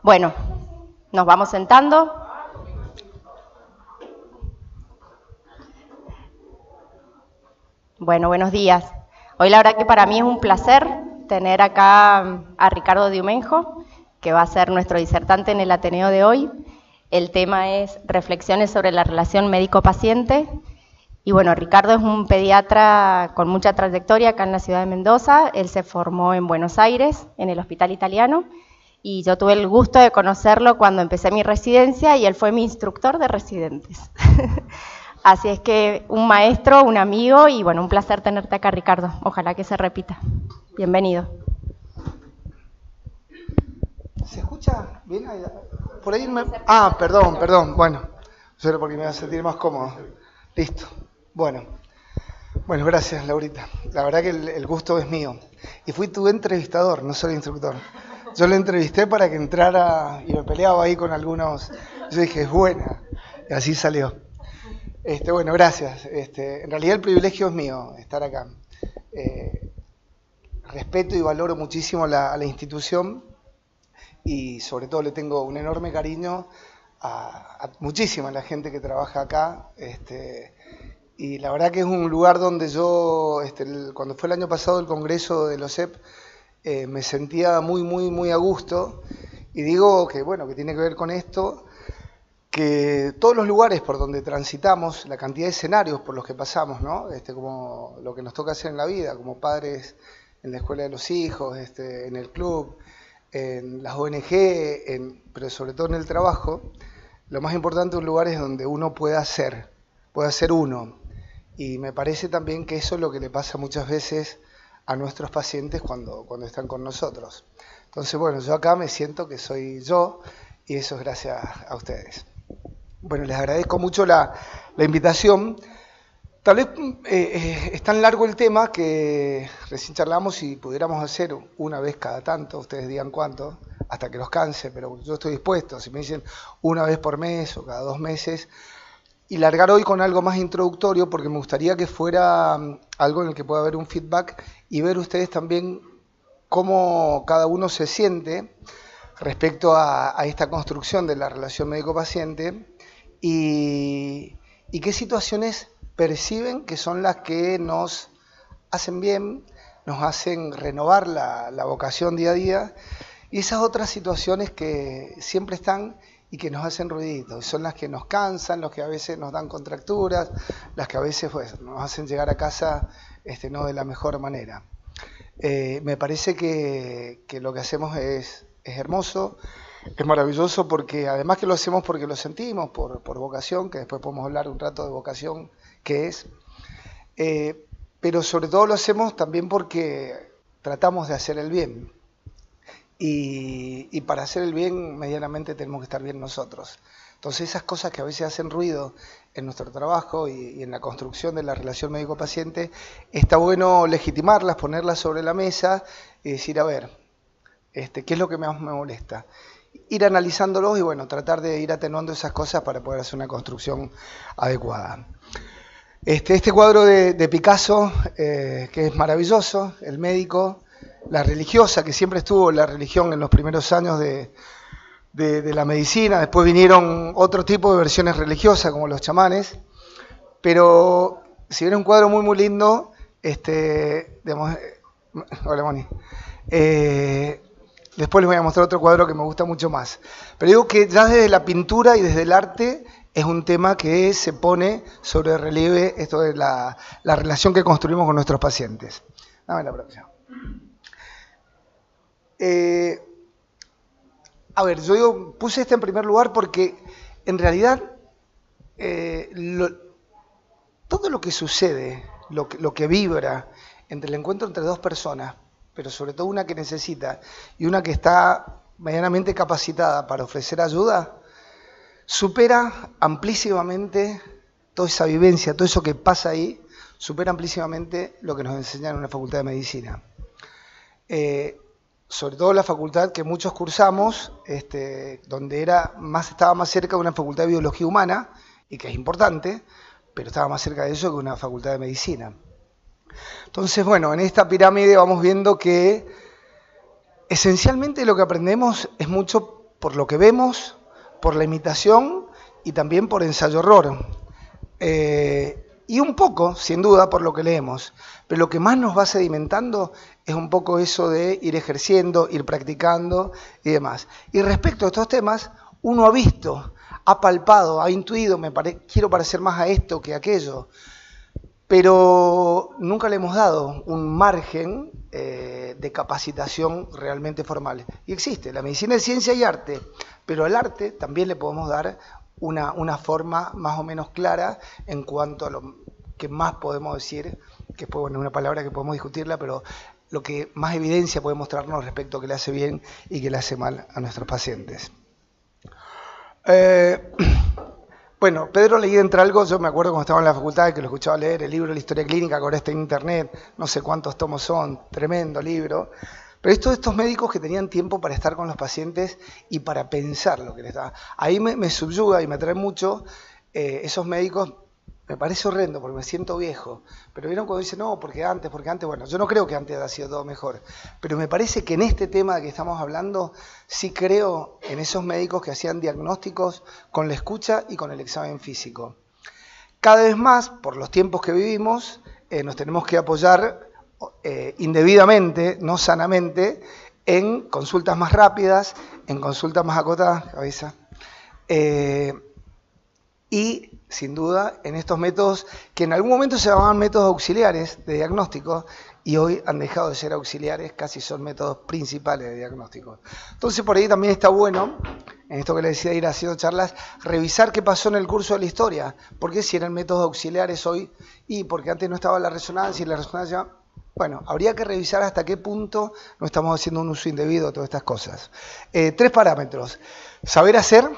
Bueno, nos vamos sentando. Bueno, buenos días. Hoy la verdad que para mí es un placer tener acá a Ricardo Diumenjo, que va a ser nuestro disertante en el Ateneo de hoy. El tema es Reflexiones sobre la relación médico-paciente. Y bueno, Ricardo es un pediatra con mucha trayectoria acá en la ciudad de Mendoza. Él se formó en Buenos Aires, en el Hospital Italiano, y yo tuve el gusto de conocerlo cuando empecé mi residencia y él fue mi instructor de residentes. Así es que un maestro, un amigo y bueno, un placer tenerte acá, Ricardo. Ojalá que se repita. Bienvenido. ¿Se escucha bien? Por ahí me... Ah, perdón. Bueno, solo porque me va a sentir más cómodo. Listo. Bueno, gracias, Laurita. La verdad que el gusto es mío. Y fui tu entrevistador, no soy instructor. Yo lo entrevisté para que entrara y me peleaba ahí con algunos. Yo dije, es buena. Y así salió. Bueno, gracias. En realidad el privilegio es mío estar acá. Respeto y valoro muchísimo a la institución y sobre todo le tengo un enorme cariño a muchísima la gente que trabaja acá. Y la verdad que es un lugar donde yo, cuando fue el año pasado el congreso de los OSEP, me sentía muy a gusto. Y digo que, bueno, que tiene que ver con esto, que todos los lugares por donde transitamos, la cantidad de escenarios por los que pasamos, ¿no? Como lo que nos toca hacer en la vida, como padres en la escuela de los hijos, en el club, en las ONG, pero sobre todo en el trabajo, lo más importante de un lugar es donde uno pueda ser uno. Y me parece también que eso es lo que le pasa muchas veces a nuestros pacientes cuando están con nosotros. Entonces, bueno, yo acá me siento que soy yo y eso es gracias a ustedes. Bueno, les agradezco mucho la invitación. Tal vez es tan largo el tema que recién charlamos si pudiéramos hacer una vez cada tanto, ustedes digan cuánto, hasta que los canse, pero yo estoy dispuesto, si me dicen una vez por mes o cada 2 meses, y largar hoy con algo más introductorio porque me gustaría que fuera algo en el que pueda haber un feedback y ver ustedes también cómo cada uno se siente respecto a esta construcción de la relación médico-paciente y qué situaciones perciben que son las que nos hacen bien, nos hacen renovar la vocación día a día, y esas otras situaciones que siempre están y que nos hacen ruidito, y son las que nos cansan, las que a veces nos dan contracturas, las que a veces pues, nos hacen llegar a casa no de la mejor manera. Me parece que lo que hacemos es hermoso, es maravilloso, porque además que lo hacemos porque lo sentimos, por vocación, que después podemos hablar un rato de vocación, que es, pero sobre todo lo hacemos también porque tratamos de hacer el bien. Y para hacer el bien, medianamente tenemos que estar bien nosotros. Entonces esas cosas que a veces hacen ruido en nuestro trabajo y en la construcción de la relación médico-paciente, está bueno legitimarlas, ponerlas sobre la mesa y decir, a ver, ¿qué es lo que más me molesta? Ir analizándolos y bueno, tratar de ir atenuando esas cosas para poder hacer una construcción adecuada. Este cuadro de Picasso, que es maravilloso, el médico, la religiosa, que siempre estuvo la religión en los primeros años de la medicina, después vinieron otro tipo de versiones religiosas, como los chamanes, pero si bien es un cuadro muy lindo, digamos, hola Moni, después les voy a mostrar otro cuadro que me gusta mucho más. Pero digo que ya desde la pintura y desde el arte es un tema que se pone sobre relieve esto de la relación que construimos con nuestros pacientes. Dame la próxima. A ver, yo puse en primer lugar porque en realidad todo lo que sucede, lo que vibra entre el encuentro entre dos personas, pero sobre todo una que necesita y una que está medianamente capacitada para ofrecer ayuda, supera amplísimamente toda esa vivencia, todo eso que pasa ahí, supera amplísimamente lo que nos enseñan en una facultad de medicina. Sobre todo la facultad que muchos cursamos, donde estaba más cerca de una facultad de biología humana, y que es importante, pero estaba más cerca de eso que una facultad de medicina. Entonces, bueno, en esta pirámide vamos viendo que Esencialmente lo que aprendemos es mucho por lo que vemos, por la imitación y también por ensayo-error. Y un poco, sin duda, por lo que leemos. Pero lo que más nos va sedimentando es un poco eso de ir ejerciendo, ir practicando y demás. Y respecto a estos temas, uno ha visto, ha palpado, ha intuido, quiero parecer más a esto que a aquello, pero nunca le hemos dado un margen de capacitación realmente formal. Y existe, la medicina es ciencia y arte, pero al arte también le podemos dar una forma más o menos clara en cuanto a lo que más podemos decir, que es una palabra que podemos discutirla, pero lo que más evidencia puede mostrarnos respecto a qué le hace bien y qué le hace mal a nuestros pacientes. Bueno, Pedro leí entre algo, yo me acuerdo cuando estaba en la facultad que lo escuchaba leer, el libro de la historia clínica, que ahora está en internet, no sé cuántos tomos son, tremendo libro. Pero estos médicos que tenían tiempo para estar con los pacientes y para pensar lo que les daba. Ahí me subyuga y me atrae mucho esos médicos, me parece horrendo porque me siento viejo. Pero vieron cuando dicen, no, porque antes, bueno, yo no creo que antes haya sido todo mejor. Pero me parece que en este tema de que estamos hablando, sí creo en esos médicos que hacían diagnósticos con la escucha y con el examen físico. Cada vez más, por los tiempos que vivimos, nos tenemos que apoyar indebidamente, no sanamente, en consultas más rápidas, en consultas más acotadas, cabeza, y sin duda en estos métodos que en algún momento se llamaban métodos auxiliares de diagnóstico y hoy han dejado de ser auxiliares, casi son métodos principales de diagnóstico. Entonces por ahí también está bueno, en esto que le decía de ir haciendo charlas, revisar qué pasó en el curso de la historia, porque si eran métodos auxiliares hoy, y porque antes no estaba la resonancia y la resonancia. Bueno, habría que revisar hasta qué punto no estamos haciendo un uso indebido de todas estas cosas. 3 parámetros. Saber hacer,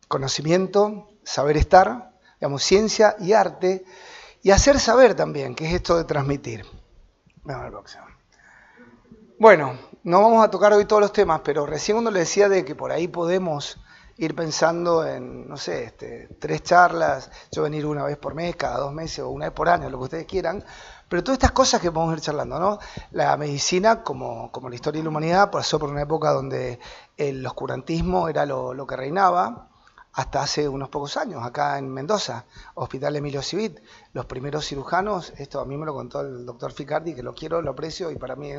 conocimiento, saber estar, digamos, ciencia y arte, y hacer saber también, que es esto de transmitir. Vamos al próximo. Bueno, no vamos a tocar hoy todos los temas, pero recién uno le decía de que por ahí podemos ir pensando en, no sé, 3 charlas, yo venir una vez por mes, cada 2 meses o una vez por año, lo que ustedes quieran, pero todas estas cosas que podemos ir charlando, ¿no? La medicina, como la historia de la humanidad, pasó por una época donde el oscurantismo era lo que reinaba, hasta hace unos pocos años, acá en Mendoza, Hospital Emilio Civit, los primeros cirujanos, esto a mí me lo contó el doctor Ficardi, que lo quiero, lo aprecio, y para mí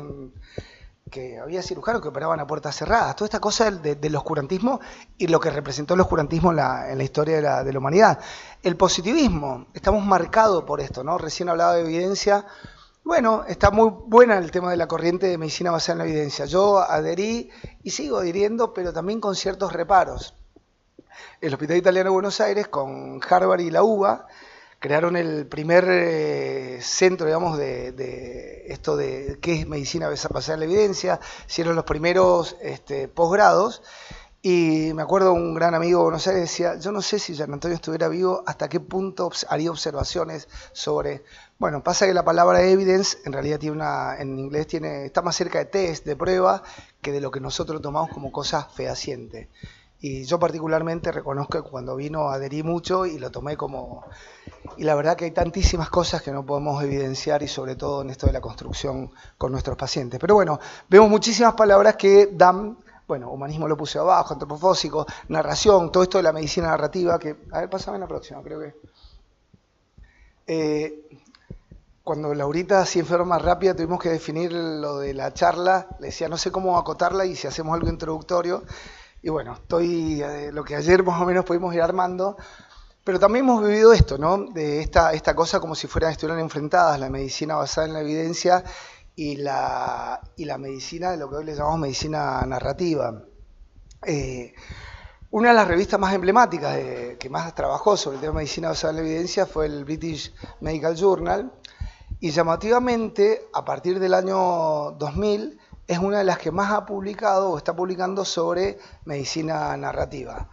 que había cirujanos que operaban a puertas cerradas, toda esta cosa del oscurantismo y lo que representó el oscurantismo en la historia de la humanidad. El positivismo, estamos marcados por esto, ¿no? Recién hablaba de evidencia. Bueno, está muy buena el tema de la corriente de medicina basada en la evidencia. Yo adherí y sigo adhiriendo, pero también con ciertos reparos. El Hospital Italiano de Buenos Aires, con Harvard y la UBA, crearon el primer centro, digamos, de esto de qué es medicina basada en la evidencia, hicieron los primeros posgrados, y me acuerdo un gran amigo de Buenos Aires decía, yo no sé si Gian Antonio estuviera vivo, hasta qué punto haría observaciones sobre... Bueno, pasa que la palabra evidence en realidad en inglés está más cerca de test, de prueba, que de lo que nosotros tomamos como cosa fehaciente. Y yo particularmente reconozco que cuando vino adherí mucho y lo tomé como... Y la verdad que hay tantísimas cosas que no podemos evidenciar y sobre todo en esto de la construcción con nuestros pacientes. Pero bueno, vemos muchísimas palabras que dan... Bueno, humanismo lo puse abajo, antropofósico, narración, todo esto de la medicina narrativa que... A ver, pásame la próxima, creo que... Cuando Laurita así en forma rápida tuvimos que definir lo de la charla, le decía no sé cómo acotarla y si hacemos algo introductorio... Y bueno, lo que ayer más o menos pudimos ir armando, pero también hemos vivido esto, ¿no? De esta cosa como si estuvieran enfrentadas la medicina basada en la evidencia y la medicina de lo que hoy le llamamos medicina narrativa. Una de las revistas más emblemáticas que más trabajó sobre el tema de medicina basada en la evidencia fue el British Medical Journal, y llamativamente, a partir del año 2000, es una de las que más ha publicado o está publicando sobre medicina narrativa.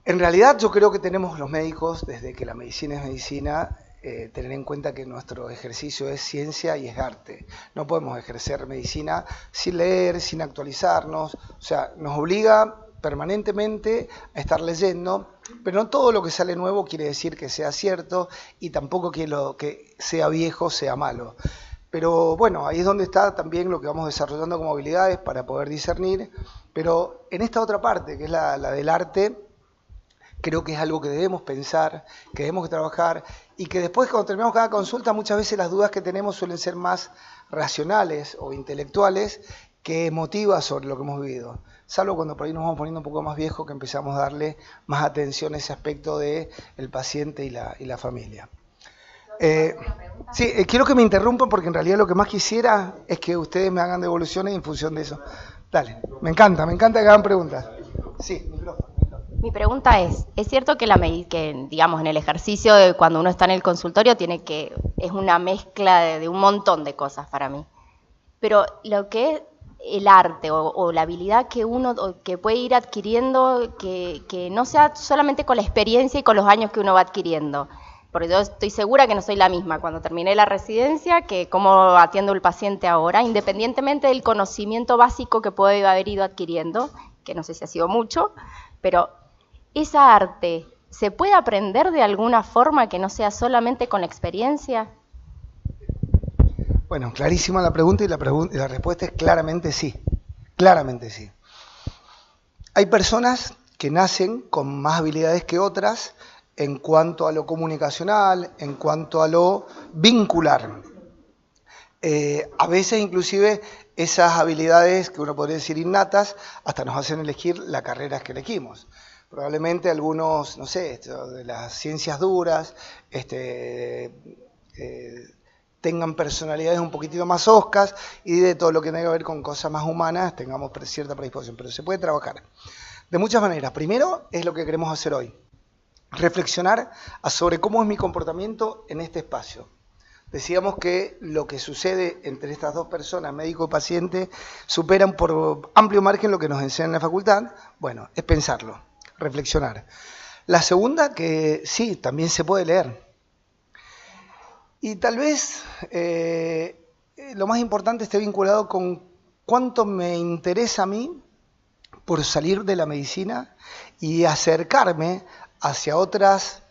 En realidad yo creo que tenemos los médicos, desde que la medicina es medicina, tener en cuenta que nuestro ejercicio es ciencia y es arte. No podemos ejercer medicina sin leer, sin actualizarnos, o sea, nos obliga permanentemente a estar leyendo, pero no todo lo que sale nuevo quiere decir que sea cierto y tampoco que lo que sea viejo sea malo. Pero bueno, ahí es donde está también lo que vamos desarrollando como habilidades para poder discernir. Pero en esta otra parte, que es la del arte, creo que es algo que debemos pensar, que debemos trabajar y que después cuando terminamos cada consulta muchas veces las dudas que tenemos suelen ser más racionales o intelectuales que emotivas sobre lo que hemos vivido. Salvo cuando por ahí nos vamos poniendo un poco más viejos que empezamos a darle más atención a ese aspecto del paciente y la familia. Sí, quiero que me interrumpan porque en realidad lo que más quisiera es que ustedes me hagan devoluciones en función de eso. Dale, me encanta que hagan preguntas. Sí, micrófono. Mi pregunta es cierto que digamos, en el ejercicio de cuando uno está en el consultorio es una mezcla de un montón de cosas para mí, pero lo que es el arte o la habilidad que uno que puede ir adquiriendo, que no sea solamente con la experiencia y con los años que uno va adquiriendo, porque yo estoy segura que no soy la misma cuando terminé la residencia que cómo atiendo al paciente ahora, independientemente del conocimiento básico que puede haber ido adquiriendo, que no sé si ha sido mucho, pero ¿esa arte se puede aprender de alguna forma que no sea solamente con la experiencia? Bueno, clarísima la pregunta y la respuesta es claramente sí. Claramente sí. Hay personas que nacen con más habilidades que otras en cuanto a lo comunicacional, en cuanto a lo vincular. A veces inclusive esas habilidades que uno podría decir innatas hasta nos hacen elegir la carrera que elegimos. Probablemente algunos, no sé, de las ciencias duras, tengan personalidades un poquitito más oscas y de todo lo que tenga que ver con cosas más humanas tengamos cierta predisposición, pero se puede trabajar de muchas maneras. Primero es lo que queremos hacer hoy, reflexionar sobre cómo es mi comportamiento en este espacio. Decíamos que lo que sucede entre estas dos personas, médico y paciente, superan por amplio margen lo que nos enseñan en la facultad. Bueno, es pensarlo, reflexionar. La segunda, que sí, también se puede leer. Y tal vez lo más importante esté vinculado con cuánto me interesa a mí por salir de la medicina y acercarme hacia otras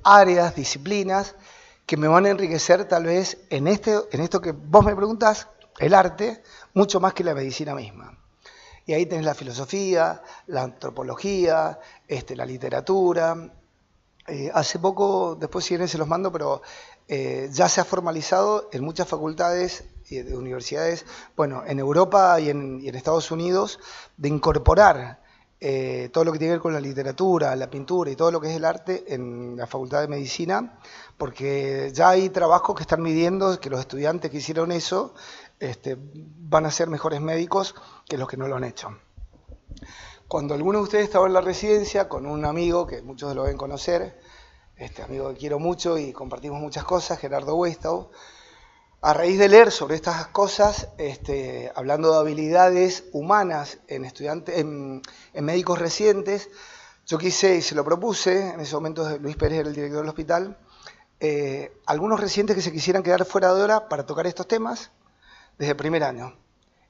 áreas, disciplinas, que me van a enriquecer tal vez en esto que vos me preguntás, el arte, mucho más que la medicina misma. Y ahí tenés la filosofía, la antropología, la literatura. Hace poco, después si quieren se los mando, pero ya se ha formalizado en muchas facultades y de universidades, bueno, en Europa y en Estados Unidos, de incorporar todo lo que tiene que ver con la literatura, la pintura y todo lo que es el arte en la Facultad de Medicina, porque ya hay trabajos que están midiendo que los estudiantes que hicieron eso van a ser mejores médicos que los que no lo han hecho. Cuando alguno de ustedes estaba en la residencia con un amigo que muchos lo deben conocer, amigo que quiero mucho y compartimos muchas cosas, Gerardo Westau, a raíz de leer sobre estas cosas, hablando de habilidades humanas en médicos recientes, yo quise y se lo propuse, en ese momento Luis Pérez era el director del hospital, algunos residentes que se quisieran quedar fuera de hora para tocar estos temas desde el primer año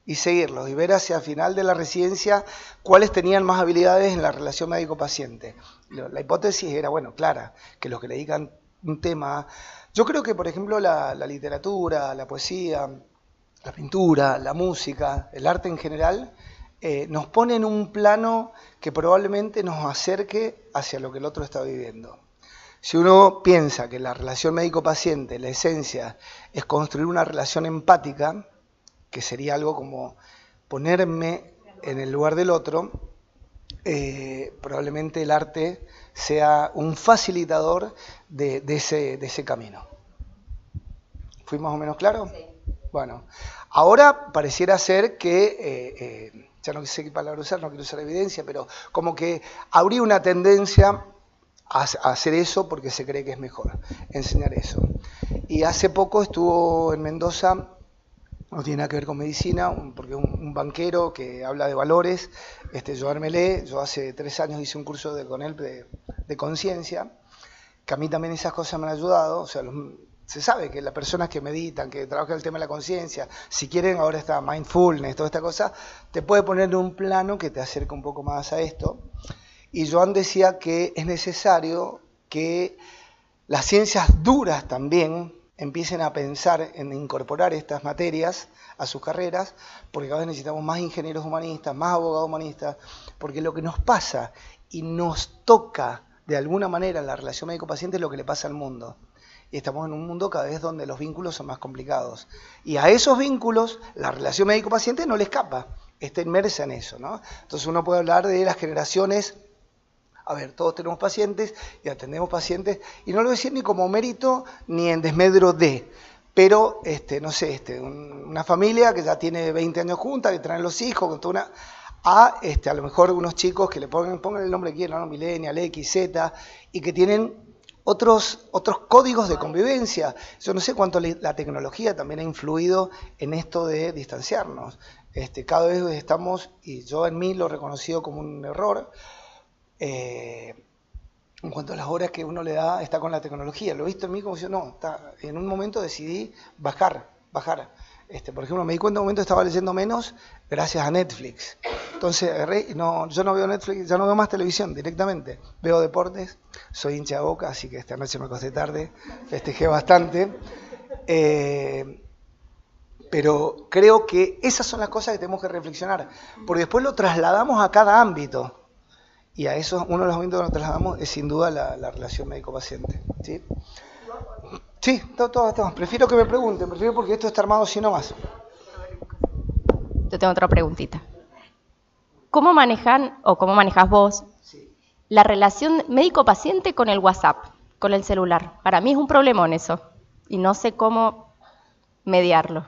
y seguirlos y ver hacia el final de la residencia cuáles tenían más habilidades en la relación médico-paciente. La hipótesis era, bueno, clara, que los que le dedican un tema... Yo creo que, por ejemplo, la literatura, la poesía, la pintura, la música, el arte en general, nos pone en un plano que probablemente nos acerque hacia lo que el otro está viviendo. Si uno piensa que la relación médico-paciente, la esencia, es construir una relación empática, que sería algo como ponerme en el lugar del otro, probablemente el arte sea un facilitador de ese camino. ¿Fui más o menos claro? Sí. Bueno, ahora pareciera ser que, ya no sé qué palabra usar, no quiero usar evidencia, pero como que habría una tendencia a hacer eso porque se cree que es mejor, enseñar eso. Y hace poco estuvo en Mendoza, no tiene nada que ver con medicina, porque un banquero que habla de valores, Joan Melé, yo hace 3 años hice un curso con él de conciencia, que a mí también esas cosas me han ayudado, o sea, se sabe que las personas que meditan, que trabajan el tema de la conciencia, si quieren ahora está mindfulness, toda esta cosa, te puede poner en un plano que te acerca un poco más a esto. Y Joan decía que es necesario que las ciencias duras también empiecen a pensar en incorporar estas materias a sus carreras, porque cada vez necesitamos más ingenieros humanistas, más abogados humanistas, porque lo que nos pasa y nos toca de alguna manera en la relación médico-paciente es lo que le pasa al mundo. Y estamos en un mundo cada vez donde los vínculos son más complicados. Y a esos vínculos la relación médico-paciente no le escapa, está inmersa en eso, ¿no? Entonces uno puede hablar de las generaciones. A ver, todos tenemos pacientes y atendemos pacientes, y no lo voy a decir ni como mérito ni en desmedro de, pero, no sé, una familia que ya tiene 20 años juntas, que traen los hijos, con toda a lo mejor unos chicos que le pongan el nombre que quieran, ¿no? Millennial, X, Z, y que tienen otros códigos de convivencia. Yo no sé cuánto la tecnología también ha influido en esto de distanciarnos. Cada vez estamos, y yo en mí lo he reconocido como un error, en cuanto a las horas que uno le da, está con la tecnología. Lo he visto en mí como si en un momento decidí bajar. Por ejemplo, me di cuenta en un momento que estaba leyendo menos gracias a Netflix. Entonces agarré, yo no veo Netflix, ya no veo más televisión directamente. Veo deportes, soy hincha de Boca, así que esta noche me acosté tarde, festejé bastante. Pero creo que esas son las cosas que tenemos que reflexionar, porque después lo trasladamos a cada ámbito. Y a eso, uno de los ámbitos que nos trasladamos es sin duda la relación médico-paciente. ¿Sí? Sí, todo. Prefiero que me pregunten, porque esto está armado así nomás. Yo tengo otra preguntita. ¿Cómo manejan o cómo manejas vos la relación médico-paciente con el WhatsApp, con el celular? Para mí es un problemón eso y no sé cómo mediarlo.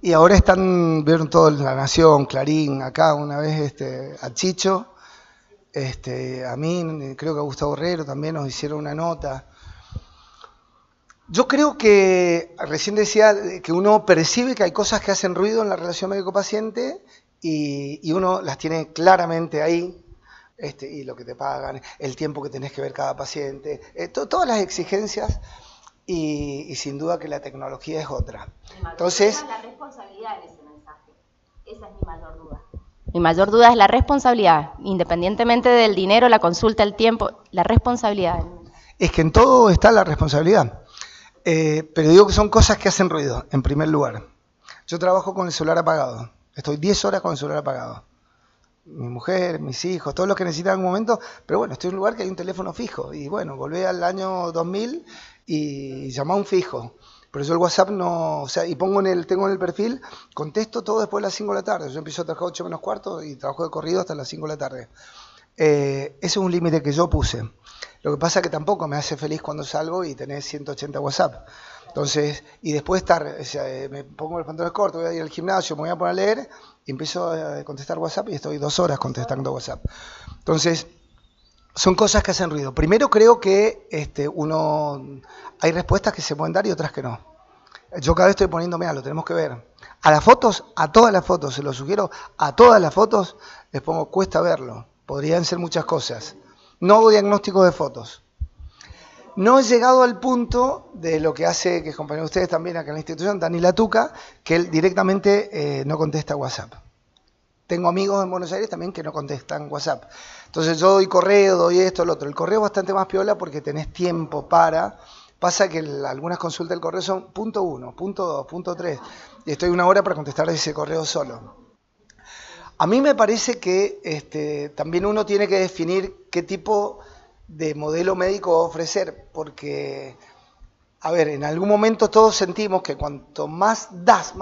Y ahora vieron todo en La Nación, Clarín, acá una vez a Chicho, a mí, creo que a Gustavo Herrero también nos hicieron una nota. Yo creo que, recién decía que uno percibe que hay cosas que hacen ruido en la relación médico-paciente y uno las tiene claramente ahí, y lo que te pagan, el tiempo que tenés que ver cada paciente, todas las exigencias. Y sin duda que la tecnología es otra. Entonces, la responsabilidad en ese mensaje. Esa es mi mayor duda. Mi mayor duda es la responsabilidad, independientemente del dinero, la consulta, el tiempo, la responsabilidad. Es que en todo está la responsabilidad. Pero digo que son cosas que hacen ruido, en primer lugar. Yo trabajo con el celular apagado. Estoy 10 horas con el celular apagado. Mi mujer, mis hijos, todos los que necesitan en un momento. Pero bueno, estoy en un lugar que hay un teléfono fijo. Y bueno, volví al año 2000 y llamá a un fijo. Pero yo el WhatsApp no, y tengo en el perfil, contesto todo después de las 5 de la tarde. Yo empiezo a trabajar 8 menos cuarto y trabajo de corrido hasta las 5 de la tarde. Ese es un límite que yo puse. Lo que pasa es que tampoco me hace feliz cuando salgo y tenés 180 WhatsApp. Entonces, y después me pongo los pantalones cortos, voy a ir al gimnasio, me voy a poner a leer y empiezo a contestar WhatsApp y estoy 2 horas contestando WhatsApp. Entonces, son cosas que hacen ruido. Primero creo que hay respuestas que se pueden dar y otras que no. Yo cada vez estoy poniendo, lo tenemos que ver. A las fotos, a todas las fotos, se lo sugiero, a todas las fotos les pongo cuesta verlo. Podrían ser muchas cosas. No hago diagnóstico de fotos. No he llegado al punto de lo que hace, que es compañero de ustedes también acá en la institución, Dani Latuca, que él directamente no contesta WhatsApp. Tengo amigos en Buenos Aires también que no contestan WhatsApp. Entonces yo doy correo, doy esto, lo otro. El correo es bastante más piola porque tenés tiempo para... Pasa que algunas consultas del correo son punto 1, punto 2, punto 3. Y estoy 1 hora para contestar ese correo solo. A mí me parece que también uno tiene que definir qué tipo de modelo médico va a ofrecer. Porque, a ver, en algún momento todos sentimos que cuanto más das,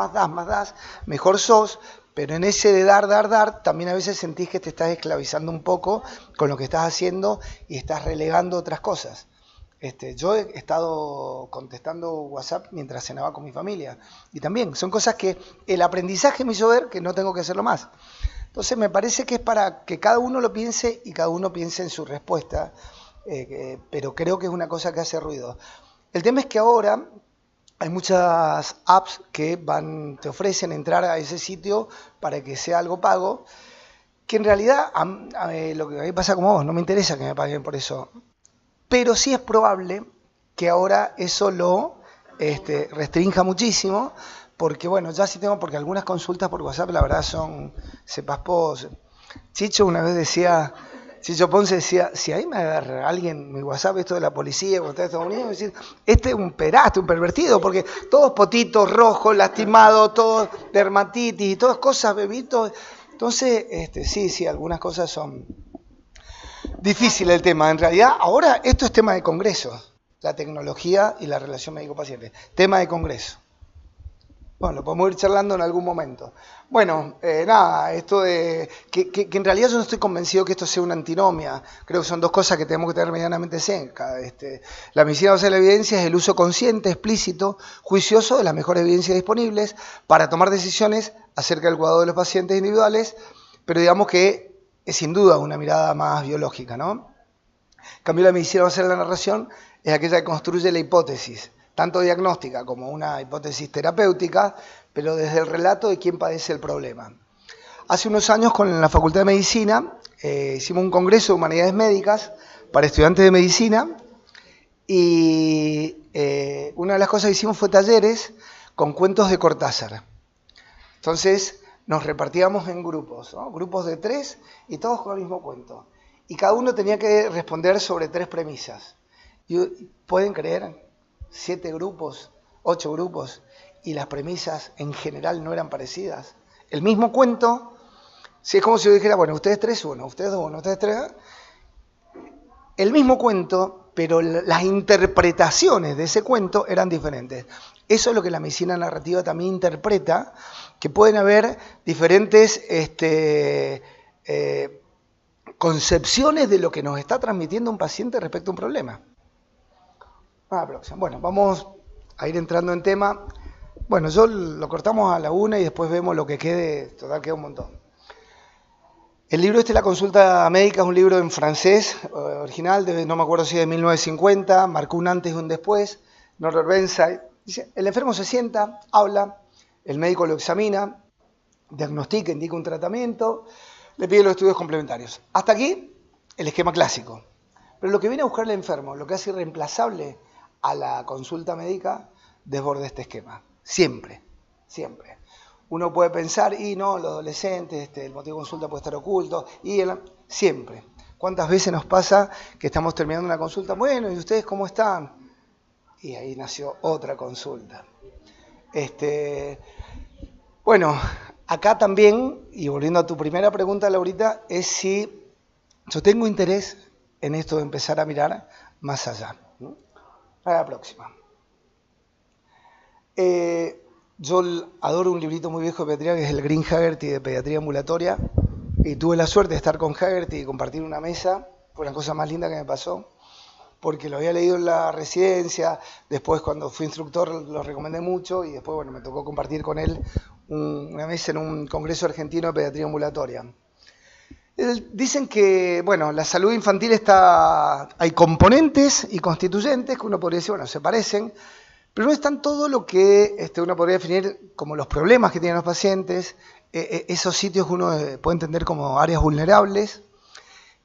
mejor sos. Pero en ese de dar, también a veces sentís que te estás esclavizando un poco con lo que estás haciendo y estás relegando otras cosas. Yo he estado contestando WhatsApp mientras cenaba con mi familia. Y también son cosas que el aprendizaje me hizo ver que no tengo que hacerlo más. Entonces me parece que es para que cada uno lo piense y cada uno piense en su respuesta. Pero creo que es una cosa que hace ruido. El tema es que ahora... hay muchas apps que te ofrecen entrar a ese sitio para que sea algo pago, que en realidad, lo que a mí pasa como vos, no me interesa que me paguen por eso. Pero sí es probable que ahora eso lo restrinja muchísimo, porque bueno, porque algunas consultas por WhatsApp la verdad son cepaspos. Chicho una vez decía Chicho Ponce decía, si ahí me agarra alguien mi WhatsApp, esto de la policía, cuando está en Estados Unidos, decir, este es un peraste, un pervertido, porque todos potitos, rojos, lastimados, todos dermatitis, y todas cosas, bebitos. Entonces, sí, algunas cosas son difíciles el tema. En realidad, ahora esto es tema de congreso, la tecnología y la relación médico-paciente. Tema de congreso. Bueno, lo podemos ir charlando en algún momento. Bueno, nada, esto de que en realidad yo no estoy convencido que esto sea una antinomia. Creo que son dos cosas que tenemos que tener medianamente cerca. La medicina basada en la evidencia es el uso consciente, explícito, juicioso de las mejores evidencias disponibles para tomar decisiones acerca del cuidado de los pacientes individuales, pero digamos que es sin duda una mirada más biológica, ¿no? En cambio, la medicina basada en la narración es aquella que construye la hipótesis, tanto diagnóstica como una hipótesis terapéutica, pero desde el relato de quién padece el problema. Hace unos años con la Facultad de Medicina hicimos un congreso de humanidades médicas para estudiantes de medicina y una de las cosas que hicimos fue talleres con cuentos de Cortázar. Entonces nos repartíamos en grupos, ¿no? Grupos de 3 y todos con el mismo cuento. Y cada uno tenía que responder sobre 3 premisas. Y ¿pueden creer? 7 grupos, 8 grupos, y las premisas en general no eran parecidas. El mismo cuento, si es como si yo dijera, bueno, ustedes 3, 1, ustedes 2, 1, ustedes 3, el mismo cuento, pero las interpretaciones de ese cuento eran diferentes. Eso es lo que la medicina narrativa también interpreta, que pueden haber diferentes concepciones de lo que nos está transmitiendo un paciente respecto a un problema. Bueno, vamos a ir entrando en tema. Bueno, yo lo cortamos a la 1 y después vemos lo que quede. Total, queda un montón. El libro La consulta médica, es un libro en francés, original, no me acuerdo si es de 1950, marcó un antes y un después. Norbert Benza dice, el enfermo se sienta, habla, el médico lo examina, diagnostica, indica un tratamiento, le pide los estudios complementarios. Hasta aquí, el esquema clásico. Pero lo que viene a buscar el enfermo, lo que hace irreemplazable a la consulta médica, desborda este esquema. Siempre, siempre. Uno puede pensar, y no, los adolescentes, el motivo de consulta puede estar oculto, siempre. ¿Cuántas veces nos pasa que estamos terminando una consulta? Bueno, ¿y ustedes cómo están? Y ahí nació otra consulta. Bueno, acá también, y volviendo a tu primera pregunta, Laurita, es si yo tengo interés en esto de empezar a mirar más allá. A la próxima. Yo adoro un librito muy viejo de pediatría que es el Green Haggerty de pediatría ambulatoria y tuve la suerte de estar con Haggerty y compartir una mesa. Fue una cosa más linda que me pasó porque lo había leído en la residencia, después cuando fui instructor lo recomendé mucho y después bueno, me tocó compartir con él una mesa en un congreso argentino de pediatría ambulatoria. Dicen que, bueno, la salud infantil hay componentes y constituyentes que uno podría decir, bueno, se parecen, pero no están todo lo que uno podría definir como los problemas que tienen los pacientes, esos sitios que uno puede entender como áreas vulnerables,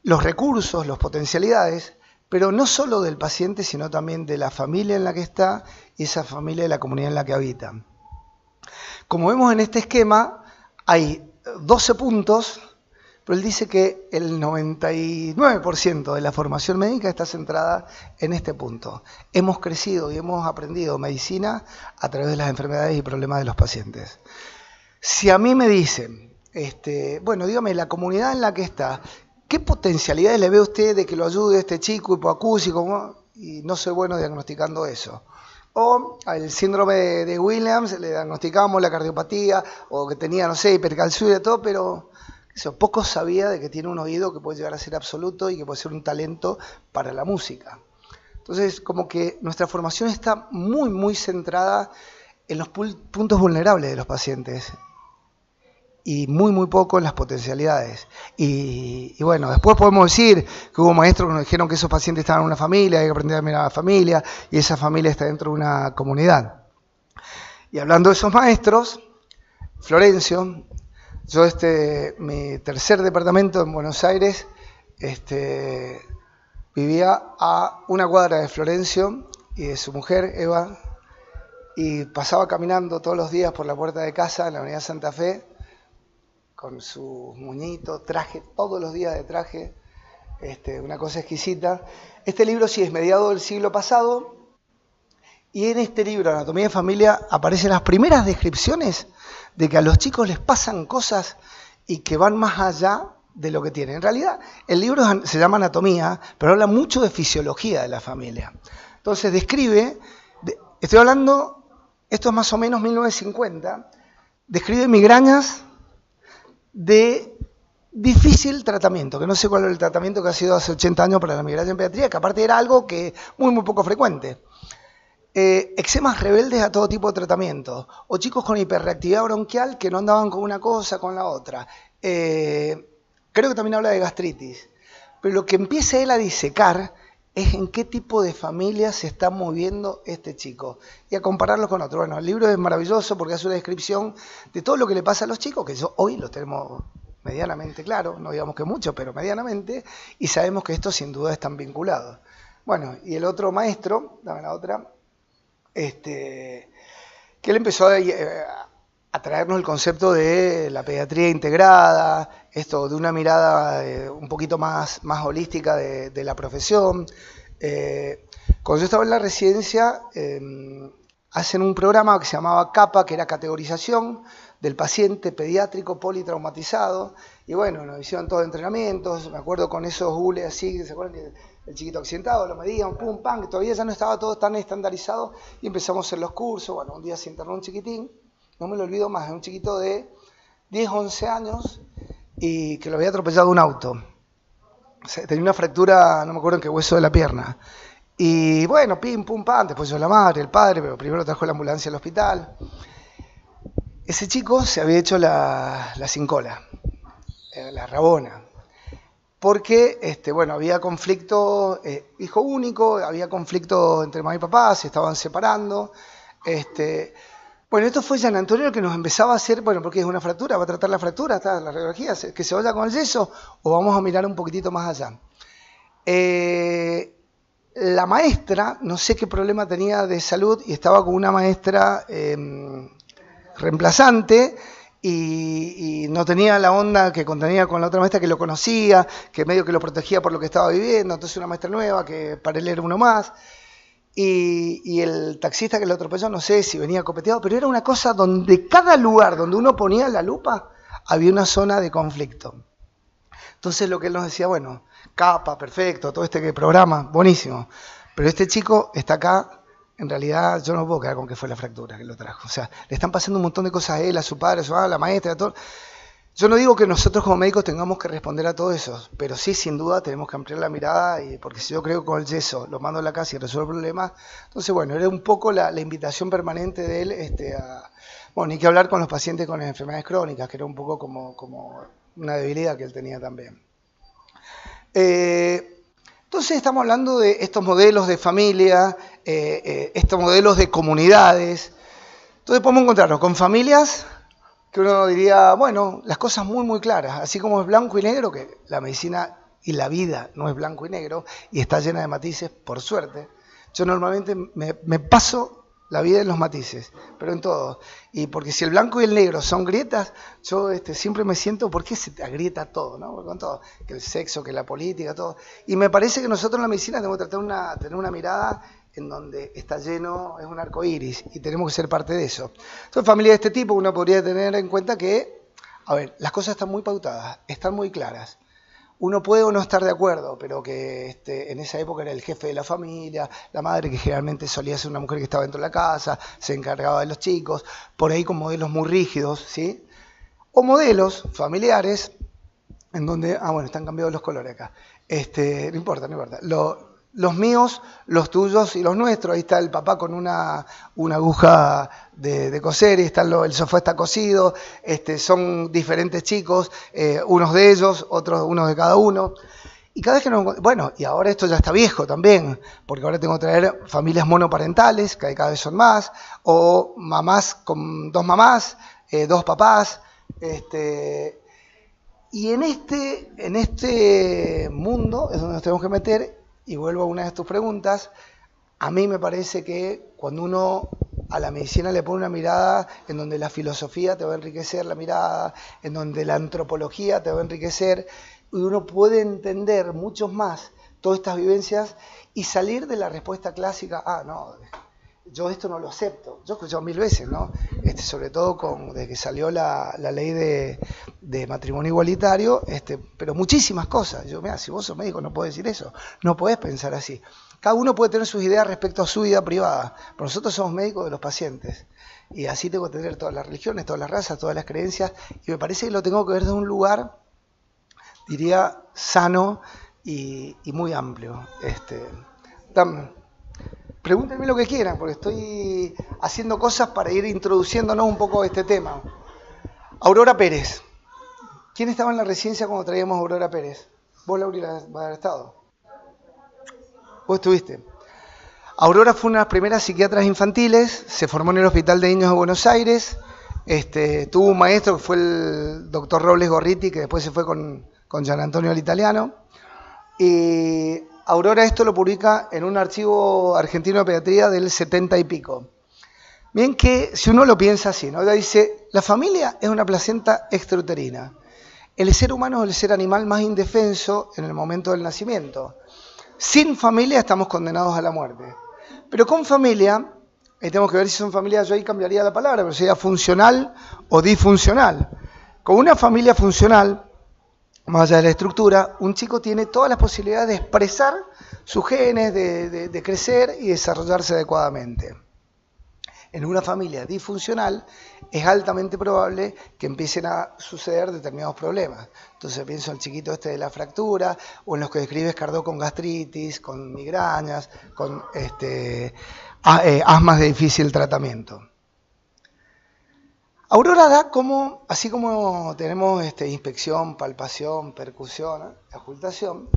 los recursos, las potencialidades, pero no solo del paciente, sino también de la familia en la que está y esa familia de la comunidad en la que habita. Como vemos en este esquema, hay 12 puntos, pero él dice que el 99% de la formación médica está centrada en este punto. Hemos crecido y hemos aprendido medicina a través de las enfermedades y problemas de los pacientes. Si a mí me dicen, bueno, dígame, la comunidad en la que está, ¿qué potencialidades le ve usted de que lo ayude este chico hipoacúsico? Y no soy bueno diagnosticando eso. O al síndrome de Williams le diagnosticamos la cardiopatía, o que tenía, no sé, hipercalciuria y todo, pero poco sabía de que tiene un oído que puede llegar a ser absoluto y que puede ser un talento para la música. Entonces, como que nuestra formación está muy, muy centrada en los puntos vulnerables de los pacientes y muy, muy poco en las potencialidades. Y bueno, después podemos decir que hubo maestros que nos dijeron que esos pacientes estaban en una familia, hay que aprender a mirar a la familia, y esa familia está dentro de una comunidad. Y hablando de esos maestros, Florencio, yo mi tercer departamento en Buenos Aires, vivía a una cuadra de Florencio y de su mujer, Eva, y pasaba caminando todos los días por la puerta de casa en la avenida Santa Fe, con su muñito, traje, todos los días de traje, una cosa exquisita. Este libro sí es mediado del siglo pasado, y en este libro, Anatomía de Familia, aparecen las primeras descripciones de que a los chicos les pasan cosas y que van más allá de lo que tienen. En realidad, el libro se llama Anatomía, pero habla mucho de fisiología de la familia. Entonces describe, estoy hablando, esto es más o menos 1950, describe migrañas de difícil tratamiento, que no sé cuál es el tratamiento que ha sido hace 80 años para la migraña en pediatría, que aparte era algo que muy poco frecuente. Eczemas rebeldes a todo tipo de tratamiento, o chicos con hiperreactividad bronquial que no andaban con una cosa, con la otra. Creo que también habla de gastritis. Pero lo que empieza él a disecar es en qué tipo de familia se está moviendo este chico y a compararlo con otro. Bueno, el libro es maravilloso porque hace una descripción de todo lo que le pasa a los chicos, que hoy lo tenemos medianamente claro, no digamos que mucho, pero medianamente, y sabemos que estos sin duda están vinculados. Bueno, y el otro maestro, dame la otra, que él empezó a traernos el concepto de la pediatría integrada, esto de una mirada un poquito más holística de la profesión. Cuando yo estaba en la residencia, hacen un programa que se llamaba CAPA, que era categorización del paciente pediátrico politraumatizado, y bueno, nos hicieron todos entrenamientos, me acuerdo con esos hules así, ¿se acuerdan? El chiquito accidentado, lo medían, pum, pam, que todavía ya no estaba todo tan estandarizado, y empezamos a hacer los cursos. Bueno, un día se internó un chiquitín, no me lo olvido más, un chiquito de 10, 11 años, y que lo había atropellado un auto. O sea, tenía una fractura, no me acuerdo en qué hueso de la pierna. Y bueno, pim, pum, pam, después yo la madre, el padre, pero primero trajo la ambulancia al hospital. Ese chico se había hecho la sincola, la rabona, porque bueno, había conflicto, hijo único, había conflicto entre mamá y papá, se estaban separando. Bueno, esto fue San Antonio el que nos empezaba a hacer, bueno, porque es una fractura, va a tratar la fractura, está la radiología, que se vaya con el yeso, o vamos a mirar un poquitito más allá. La maestra, no sé qué problema tenía de salud, y estaba con una maestra reemplazante, y no tenía la onda que contenía con la otra maestra que lo conocía, que medio que lo protegía por lo que estaba viviendo, entonces una maestra nueva que para él era uno más. Y el taxista que lo atropelló, no sé si venía copeteado, pero era una cosa donde cada lugar donde uno ponía la lupa había una zona de conflicto. Entonces lo que él nos decía, bueno, CAPA, perfecto, todo programa, buenísimo, pero este chico está acá, en realidad yo no puedo quedar con que fue la fractura que lo trajo. O sea, le están pasando un montón de cosas a él, a su padre, a su madre, a la maestra, a todo. Yo no digo que nosotros como médicos tengamos que responder a todo eso, pero sí, sin duda, tenemos que ampliar la mirada, porque si yo creo que con el yeso lo mando a la casa y resuelvo el problema. Entonces, bueno, era un poco la invitación permanente de él bueno, ni que hablar con los pacientes con enfermedades crónicas, que era un poco como una debilidad que él tenía también. Entonces estamos hablando de estos modelos de familia, estos modelos de comunidades. Entonces podemos encontrarnos con familias que uno diría, bueno, las cosas muy claras, así como es blanco y negro, que la medicina y la vida no es blanco y negro, y está llena de matices, por suerte. Yo normalmente me paso la vida en los matices, pero en todo. Y porque si el blanco y el negro son grietas, yo siempre me siento, ¿por qué se agrieta todo? ¿No? Con todo, que el sexo, que la política, todo. Y me parece que nosotros en la medicina tenemos que tratar de tener una mirada en donde está lleno, es un arco iris, y tenemos que ser parte de eso. Entonces, familia de este tipo, uno podría tener en cuenta que, a ver, las cosas están muy pautadas, están muy claras. Uno puede o no estar de acuerdo, pero que en esa época era el jefe de la familia, la madre que generalmente solía ser una mujer que estaba dentro de la casa, se encargaba de los chicos, por ahí con modelos muy rígidos, ¿sí? O modelos familiares en donde, bueno, están cambiados los colores acá, no importa. Los míos, los tuyos y los nuestros. Ahí está el papá con una aguja de coser, y está el sofá está cosido. Son diferentes chicos, unos de ellos, unos de cada uno. Y cada vez que bueno, y ahora esto ya está viejo también, porque ahora tengo que traer familias monoparentales, que cada vez son más, o mamás con 2 mamás, 2 papás. Y en este mundo es donde nos tenemos que meter. Y vuelvo a una de tus preguntas, a mí me parece que cuando uno a la medicina le pone una mirada en donde la filosofía te va a enriquecer la mirada, en donde la antropología te va a enriquecer, y uno puede entender muchos más todas estas vivencias y salir de la respuesta clásica, no, yo esto no lo acepto. Yo he escuchado 1000 veces, ¿no? Sobre todo desde que salió la ley de matrimonio igualitario, pero muchísimas cosas. Yo, mira, si vos sos médico no podés decir eso, no podés pensar así. Cada uno puede tener sus ideas respecto a su vida privada, pero nosotros somos médicos de los pacientes. Y así tengo que tener todas las religiones, todas las razas, todas las creencias, y me parece que lo tengo que ver desde un lugar, diría, sano y muy amplio. Pregúntenme lo que quieran, porque estoy haciendo cosas para ir introduciéndonos un poco a este tema. Aurora Pérez. ¿Quién estaba en la residencia cuando traíamos a Aurora Pérez? ¿Vos, Laura, vas a haber estado? ¿Vos estuviste? Aurora fue una de las primeras psiquiatras infantiles, se formó en el Hospital de Niños de Buenos Aires, tuvo un maestro que fue el doctor Robles Gorriti, que después se fue con Gian Antonio al Italiano, y Aurora esto lo publica en un archivo argentino de pediatría del 70 y pico. Bien que si uno lo piensa así, ¿no? Ella dice, la familia es una placenta extrauterina. El ser humano es el ser animal más indefenso en el momento del nacimiento. Sin familia estamos condenados a la muerte. Pero con familia, ahí tenemos que ver si son familias, yo ahí cambiaría la palabra, pero sería funcional o disfuncional. Con una familia funcional, más allá de la estructura, un chico tiene todas las posibilidades de expresar sus genes, de crecer y desarrollarse adecuadamente. En una familia disfuncional es altamente probable que empiecen a suceder determinados problemas. Entonces pienso en el chiquito de la fractura, o en los que describe Escardó con gastritis, con migrañas, con asmas de difícil tratamiento. Aurora da como, así como tenemos inspección, palpación, percusión, ocultación,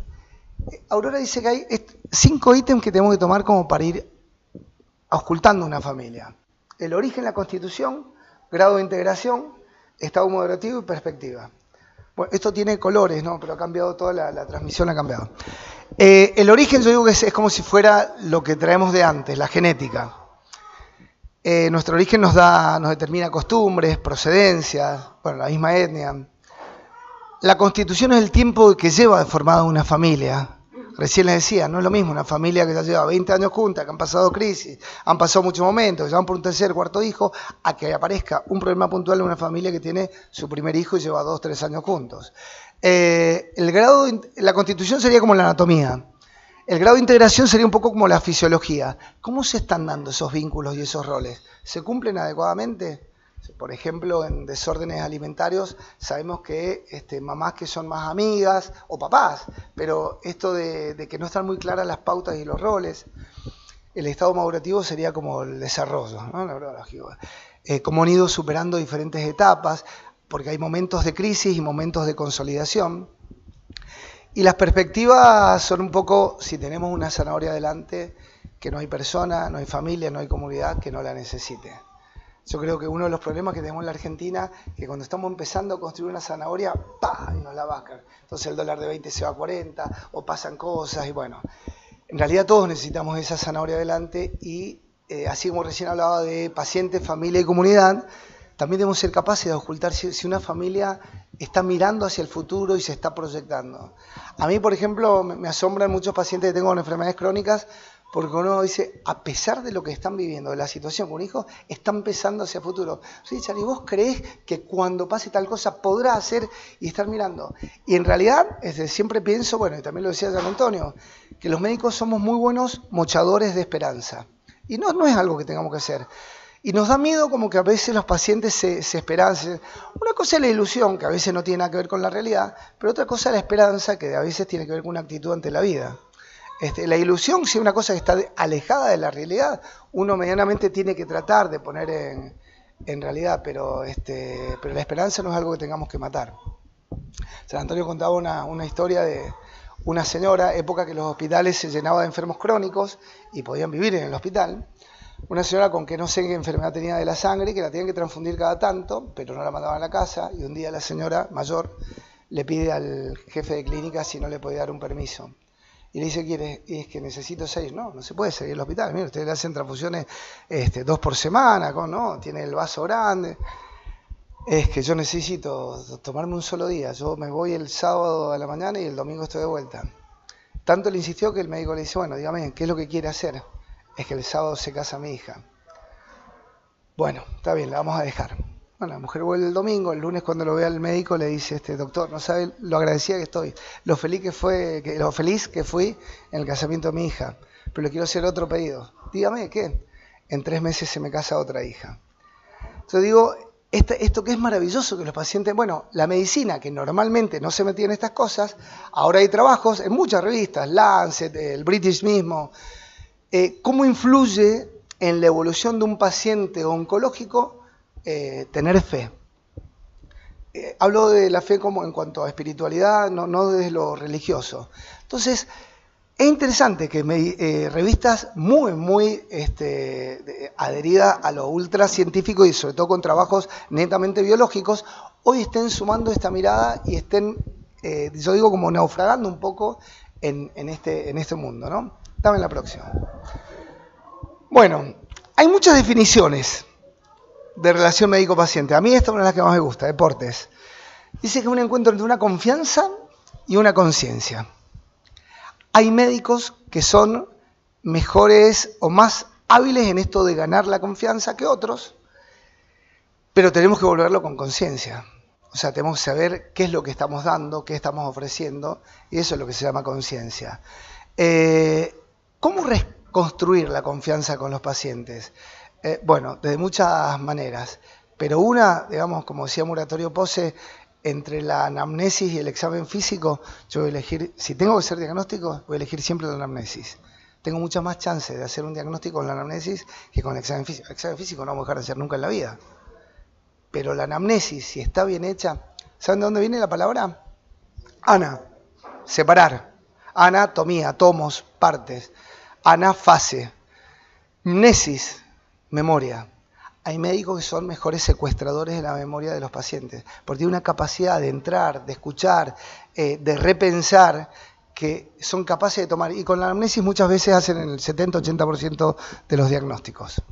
Aurora dice que hay 5 ítems que tenemos que tomar como para ir ocultando una familia. El origen, la constitución, grado de integración, estado moderativo y perspectiva. Bueno, esto tiene colores, ¿no? Pero ha cambiado toda la transmisión, ha cambiado. El origen yo digo que es como si fuera lo que traemos de antes, la genética. Nuestro origen nos determina costumbres, procedencias, bueno, la misma etnia. La constitución es el tiempo que lleva formada una familia. Recién les decía, no es lo mismo una familia que ya lleva 20 años juntas, que han pasado crisis, han pasado muchos momentos, que ya van por un tercer, cuarto hijo, a que aparezca un problema puntual en una familia que tiene su primer hijo y lleva 2, 3 años juntos. La constitución sería como la anatomía. El grado de integración sería un poco como la fisiología. ¿Cómo se están dando esos vínculos y esos roles? ¿Se cumplen adecuadamente? Por ejemplo, en desórdenes alimentarios sabemos que mamás que son más amigas o papás, pero esto de que no están muy claras las pautas y los roles. El estado madurativo sería como el desarrollo, ¿no? Cómo han ido superando diferentes etapas, porque hay momentos de crisis y momentos de consolidación. Y las perspectivas son un poco, si tenemos una zanahoria delante, que no hay persona, no hay familia, no hay comunidad que no la necesite. Yo creo que uno de los problemas que tenemos en la Argentina es que cuando estamos empezando a construir una zanahoria, ¡pah!, y nos la vacan. Entonces el dólar de 20 se va a 40, o pasan cosas, y bueno. En realidad todos necesitamos esa zanahoria adelante y así como recién hablaba de paciente, familia y comunidad, también debemos ser capaces de ocultar si una familia está mirando hacia el futuro y se está proyectando. A mí, por ejemplo, me asombran muchos pacientes que tengo con enfermedades crónicas porque uno dice, a pesar de lo que están viviendo, de la situación con un hijo, están pensando hacia el futuro. Richard, ¿y vos creés que cuando pase tal cosa podrá hacer y estar mirando? Y en realidad, siempre pienso, bueno, y también lo decía Gian Antonio, que los médicos somos muy buenos mochadores de esperanza. Y no es algo que tengamos que hacer. Y nos da miedo como que a veces los pacientes se esperancen. Una cosa es la ilusión, que a veces no tiene nada que ver con la realidad, pero otra cosa es la esperanza, que a veces tiene que ver con una actitud ante la vida. La ilusión, si es una cosa que está alejada de la realidad, uno medianamente tiene que tratar de poner en realidad, pero la esperanza no es algo que tengamos que matar. San Antonio contaba una historia de una señora, época que los hospitales se llenaban de enfermos crónicos y podían vivir en el hospital. Una señora con que no sé qué enfermedad tenía de la sangre, que la tenían que transfundir cada tanto, pero no la mandaban a la casa, y un día la señora mayor le pide al jefe de clínica si no le podía dar un permiso. Y le dice, ¿quiere? Y es que necesito 6. No se puede seguir al hospital. Mira, ustedes le hacen transfusiones 2 por semana, ¿no? Tiene el vaso grande. Es que yo necesito tomarme un solo día. Yo me voy el sábado a la mañana y el domingo estoy de vuelta. Tanto le insistió que el médico le dice, bueno, dígame, ¿qué es lo que quiere hacer? Es que el sábado se casa mi hija. Bueno, está bien, la vamos a dejar. Bueno, la mujer vuelve el domingo, el lunes cuando lo ve al médico le dice, doctor, no sabe lo agradecida que estoy, lo feliz que fui en el casamiento de mi hija, pero le quiero hacer otro pedido. Dígame, ¿qué? En 3 meses se me casa otra hija. Yo digo, esto que es maravilloso, que los pacientes, bueno, la medicina, que normalmente no se metía en estas cosas, ahora hay trabajos en muchas revistas, Lancet, el British mismo, cómo influye en la evolución de un paciente oncológico tener fe. Hablo de la fe como en cuanto a espiritualidad, no desde lo religioso. Entonces, es interesante que revistas muy adheridas a lo ultracientífico y sobre todo con trabajos netamente biológicos, hoy estén sumando esta mirada y estén, yo digo, como naufragando un poco en este mundo, ¿no? Dame la próxima. Bueno, hay muchas definiciones de relación médico-paciente. A mí esta es una de las que más me gusta, deportes. Dice que es un encuentro entre una confianza y una conciencia. Hay médicos que son mejores o más hábiles en esto de ganar la confianza que otros, pero tenemos que volverlo con conciencia. O sea, tenemos que saber qué es lo que estamos dando, qué estamos ofreciendo, y eso es lo que se llama conciencia. ¿Cómo reconstruir la confianza con los pacientes? Bueno, de muchas maneras, pero una, digamos, como decía Muratorio Pose, entre la anamnesis y el examen físico, yo voy a elegir, si tengo que hacer diagnóstico, voy a elegir siempre la anamnesis. Tengo muchas más chances de hacer un diagnóstico con la anamnesis que con el examen físico. El examen físico no vamos a dejar de hacer nunca en la vida. Pero la anamnesis, si está bien hecha, ¿saben de dónde viene la palabra? Ana, separar. Anatomía, tomos, partes. Anafase. Mnesis, memoria. Hay médicos que son mejores secuestradores de la memoria de los pacientes, porque tienen una capacidad de entrar, de escuchar, de repensar, que son capaces de tomar. Y con la anamnesis muchas veces hacen el 70-80% de los diagnósticos.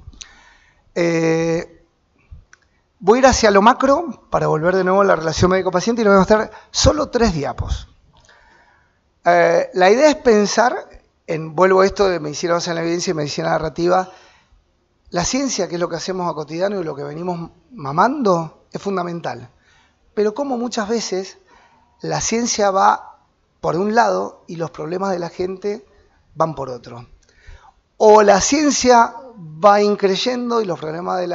Voy a ir hacia lo macro para volver de nuevo a la relación médico-paciente y les voy a mostrar solo 3 diapos. La idea es pensar, vuelvo a esto de medicina basada en la evidencia y medicina narrativa. La ciencia, que es lo que hacemos a cotidiano y lo que venimos mamando, es fundamental. Pero como muchas veces la ciencia va por un lado y los problemas de la gente van por otro. O la ciencia va increyendo y los problemas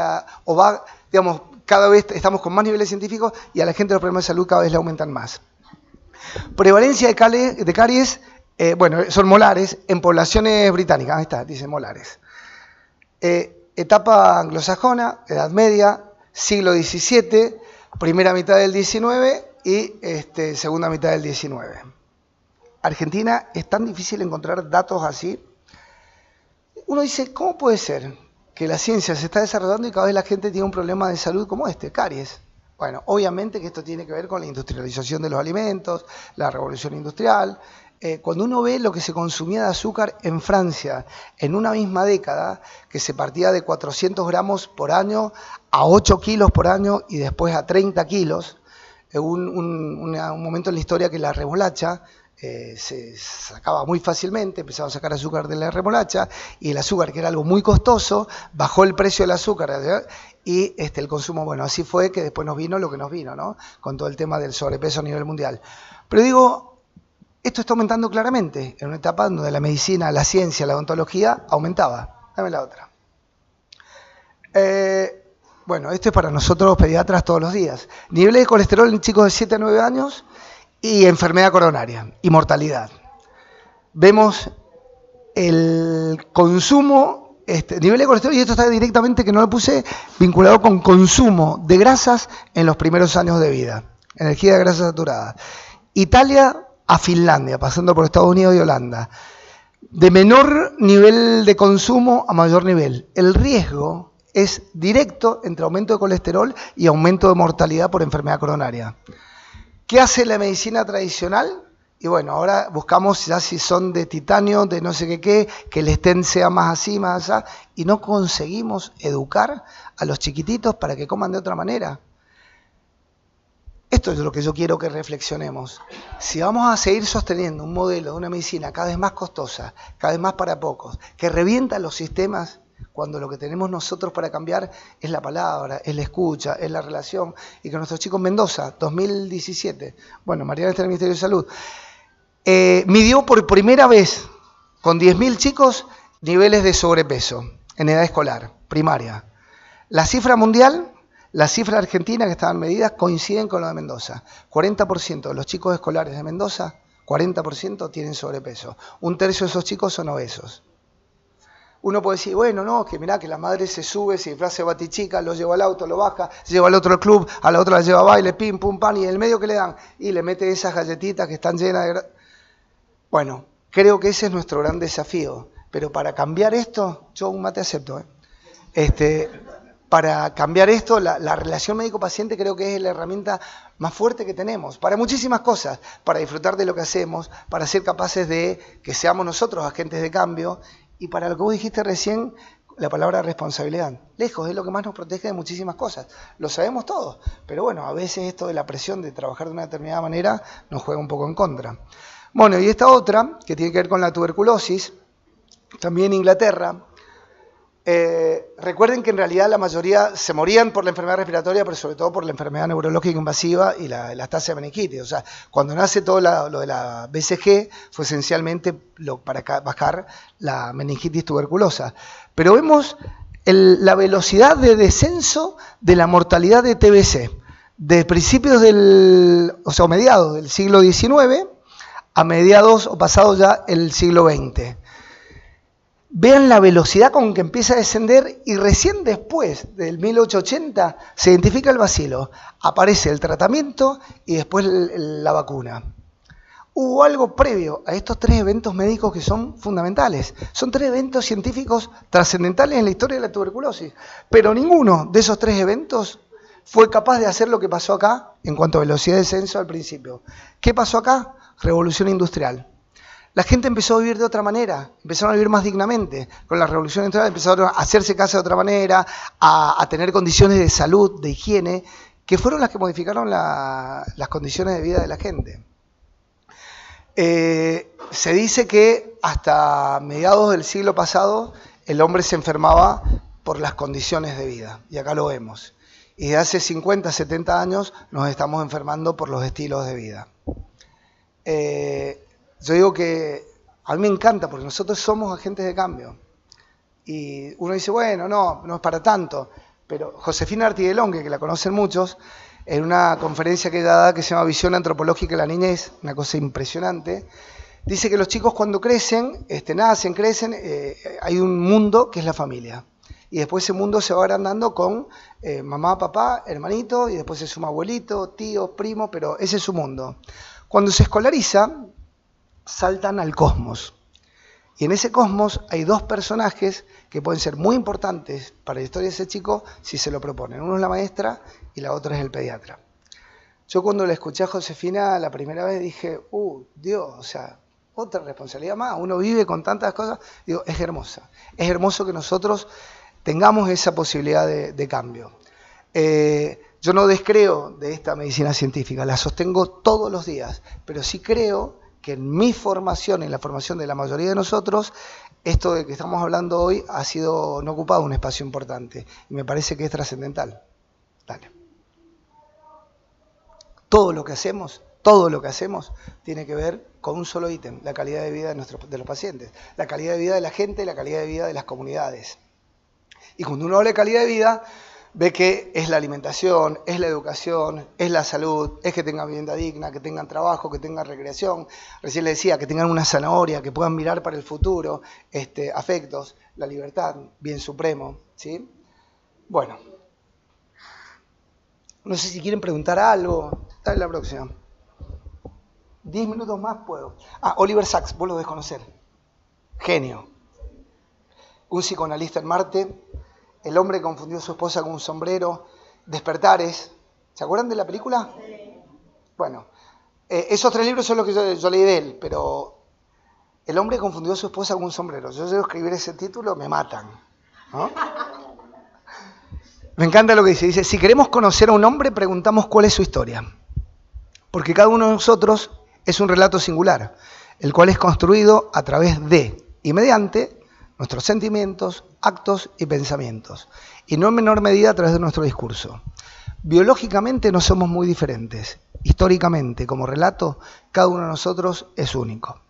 cada vez estamos con más niveles científicos y a la gente los problemas de salud cada vez le aumentan más. Prevalencia de caries, son molares en poblaciones británicas. Ahí está, dice molares. Etapa anglosajona, Edad Media, siglo XVII, primera mitad del XIX y segunda mitad del XIX. Argentina, es tan difícil encontrar datos así. Uno dice, ¿cómo puede ser que la ciencia se está desarrollando y cada vez la gente tiene un problema de salud como caries? Bueno, obviamente que esto tiene que ver con la industrialización de los alimentos, la revolución industrial. Cuando uno ve lo que se consumía de azúcar en Francia en una misma década, que se partía de 400 gramos por año a 8 kilos por año y después a 30 kilos, un momento en la historia que la remolacha se sacaba muy fácilmente, empezaba a sacar azúcar de la remolacha y el azúcar, que era algo muy costoso, bajó el precio del azúcar y el consumo, bueno, así fue que después nos vino lo que nos vino, ¿no? Con todo el tema del sobrepeso a nivel mundial. Pero digo, esto está aumentando claramente en una etapa donde la medicina, la ciencia, la odontología aumentaba. Dame la otra. Bueno, esto es para nosotros los pediatras todos los días. Niveles de colesterol en chicos de 7 a 9 años y enfermedad coronaria y mortalidad. Vemos el consumo, nivel de colesterol, y esto está directamente, que no lo puse, vinculado con consumo de grasas en los primeros años de vida. Energía de grasas saturadas. Italia a Finlandia, pasando por Estados Unidos y Holanda. De menor nivel de consumo a mayor nivel. El riesgo es directo entre aumento de colesterol y aumento de mortalidad por enfermedad coronaria. ¿Qué hace la medicina tradicional? Y bueno, ahora buscamos ya si son de titanio, de no sé qué, que el stent sea más así, más allá, y no conseguimos educar a los chiquititos para que coman de otra manera. Esto es lo que yo quiero que reflexionemos. Si vamos a seguir sosteniendo un modelo de una medicina cada vez más costosa, cada vez más para pocos, que revienta los sistemas, cuando lo que tenemos nosotros para cambiar es la palabra, es la escucha, es la relación, y que nuestros chicos Mendoza, 2017, bueno, Mariana está en el Ministerio de Salud, midió por primera vez con 10.000 chicos niveles de sobrepeso en edad escolar, primaria. La cifra mundial, la cifra argentina que estaban medidas coinciden con lo de Mendoza. 40% de los chicos escolares de Mendoza, 40% tienen sobrepeso. Un tercio de esos chicos son obesos. Uno puede decir, bueno, no, que mirá que la madre se sube, se disfraza de batichica, lo lleva al auto, lo baja, lleva al otro club, a la otra la lleva a baile, pim, pum, pan, y en el medio que le dan, y le mete esas galletitas que están llenas de... Bueno, creo que ese es nuestro gran desafío. Pero para cambiar esto, yo un mate acepto, para cambiar esto, la relación médico-paciente creo que es la herramienta más fuerte que tenemos, para muchísimas cosas, para disfrutar de lo que hacemos, para ser capaces de que seamos nosotros agentes de cambio, y para lo que vos dijiste recién, la palabra responsabilidad. Lejos es lo que más nos protege de muchísimas cosas. Lo sabemos todos, pero bueno, a veces esto de la presión de trabajar de una determinada manera nos juega un poco en contra. Bueno, y esta otra, que tiene que ver con la tuberculosis, también en Inglaterra. Recuerden que en realidad la mayoría se morían por la enfermedad respiratoria, pero sobre todo por la enfermedad neurológica invasiva y la tasa de meningitis. O sea, cuando nace todo lo de la BCG fue esencialmente para bajar la meningitis tuberculosa. Pero vemos la velocidad de descenso de la mortalidad de TBC, de principios mediados del siglo XIX a mediados o pasado ya el siglo XX. Vean la velocidad con que empieza a descender y recién después del 1880 se identifica el bacilo, aparece el tratamiento y después la vacuna. Hubo algo previo a estos 3 eventos médicos que son fundamentales. Son 3 eventos científicos trascendentales en la historia de la tuberculosis, pero ninguno de esos 3 eventos fue capaz de hacer lo que pasó acá en cuanto a velocidad de descenso al principio. ¿Qué pasó acá? Revolución industrial. La gente empezó a vivir de otra manera, empezaron a vivir más dignamente. Con la revolución industrial empezaron a hacerse casa de otra manera, a tener condiciones de salud, de higiene, que fueron las que modificaron las condiciones de vida de la gente. Se dice que hasta mediados del siglo pasado el hombre se enfermaba por las condiciones de vida, y acá lo vemos. Y de hace 50, 70 años nos estamos enfermando por los estilos de vida. Yo digo que a mí me encanta porque nosotros somos agentes de cambio. Y uno dice, bueno, no es para tanto. Pero Josefina Artiguelón, que la conocen muchos, en una conferencia que da que se llama Visión Antropológica de la Niñez, una cosa impresionante, dice que los chicos cuando crecen, nacen, crecen, hay un mundo que es la familia. Y después ese mundo se va agrandando con mamá, papá, hermanito, y después se suma abuelito, tío, primo, pero ese es su mundo. Cuando se escolariza, saltan al cosmos. Y en ese cosmos hay 2 personajes que pueden ser muy importantes para la historia de ese chico si se lo proponen. Uno es la maestra y la otra es el pediatra. Yo cuando le escuché a Josefina la primera vez dije, Dios, o sea, otra responsabilidad más. Uno vive con tantas cosas. Digo, es hermosa. Es hermoso que nosotros tengamos esa posibilidad de cambio. Yo no descreo de esta medicina científica, la sostengo todos los días, pero sí creo que en mi formación, en la formación de la mayoría de nosotros, esto de que estamos hablando hoy no ha ocupado un espacio importante y me parece que es trascendental. Dale. Todo lo que hacemos tiene que ver con un solo ítem, la calidad de vida de los pacientes, la calidad de vida de la gente, la calidad de vida de las comunidades. Y cuando uno habla de calidad de vida, ve que es la alimentación, es la educación, es la salud, es que tengan vivienda digna, que tengan trabajo, que tengan recreación. Recién le decía, que tengan una zanahoria, que puedan mirar para el futuro, afectos, la libertad, bien supremo, ¿sí? Bueno, no sé si quieren preguntar algo. Dale la próxima. 10 minutos más puedo. Oliver Sacks, vos lo debes conocer. Genio. Un psicoanalista en Marte. El hombre que confundió a su esposa con un sombrero. Despertares. ¿Se acuerdan de la película? Sí. Bueno, esos 3 libros son los que yo leí de él, pero el hombre que confundió a su esposa con un sombrero. Yo llego a escribir ese título, me matan, ¿no? Me encanta lo que dice. Dice, si queremos conocer a un hombre, preguntamos cuál es su historia. porque cada uno de nosotros es un relato singular, el cual es construido a través de y mediante nuestros sentimientos, actos y pensamientos, y no en menor medida a través de nuestro discurso. Biológicamente no somos muy diferentes. Históricamente, como relato, cada uno de nosotros es único.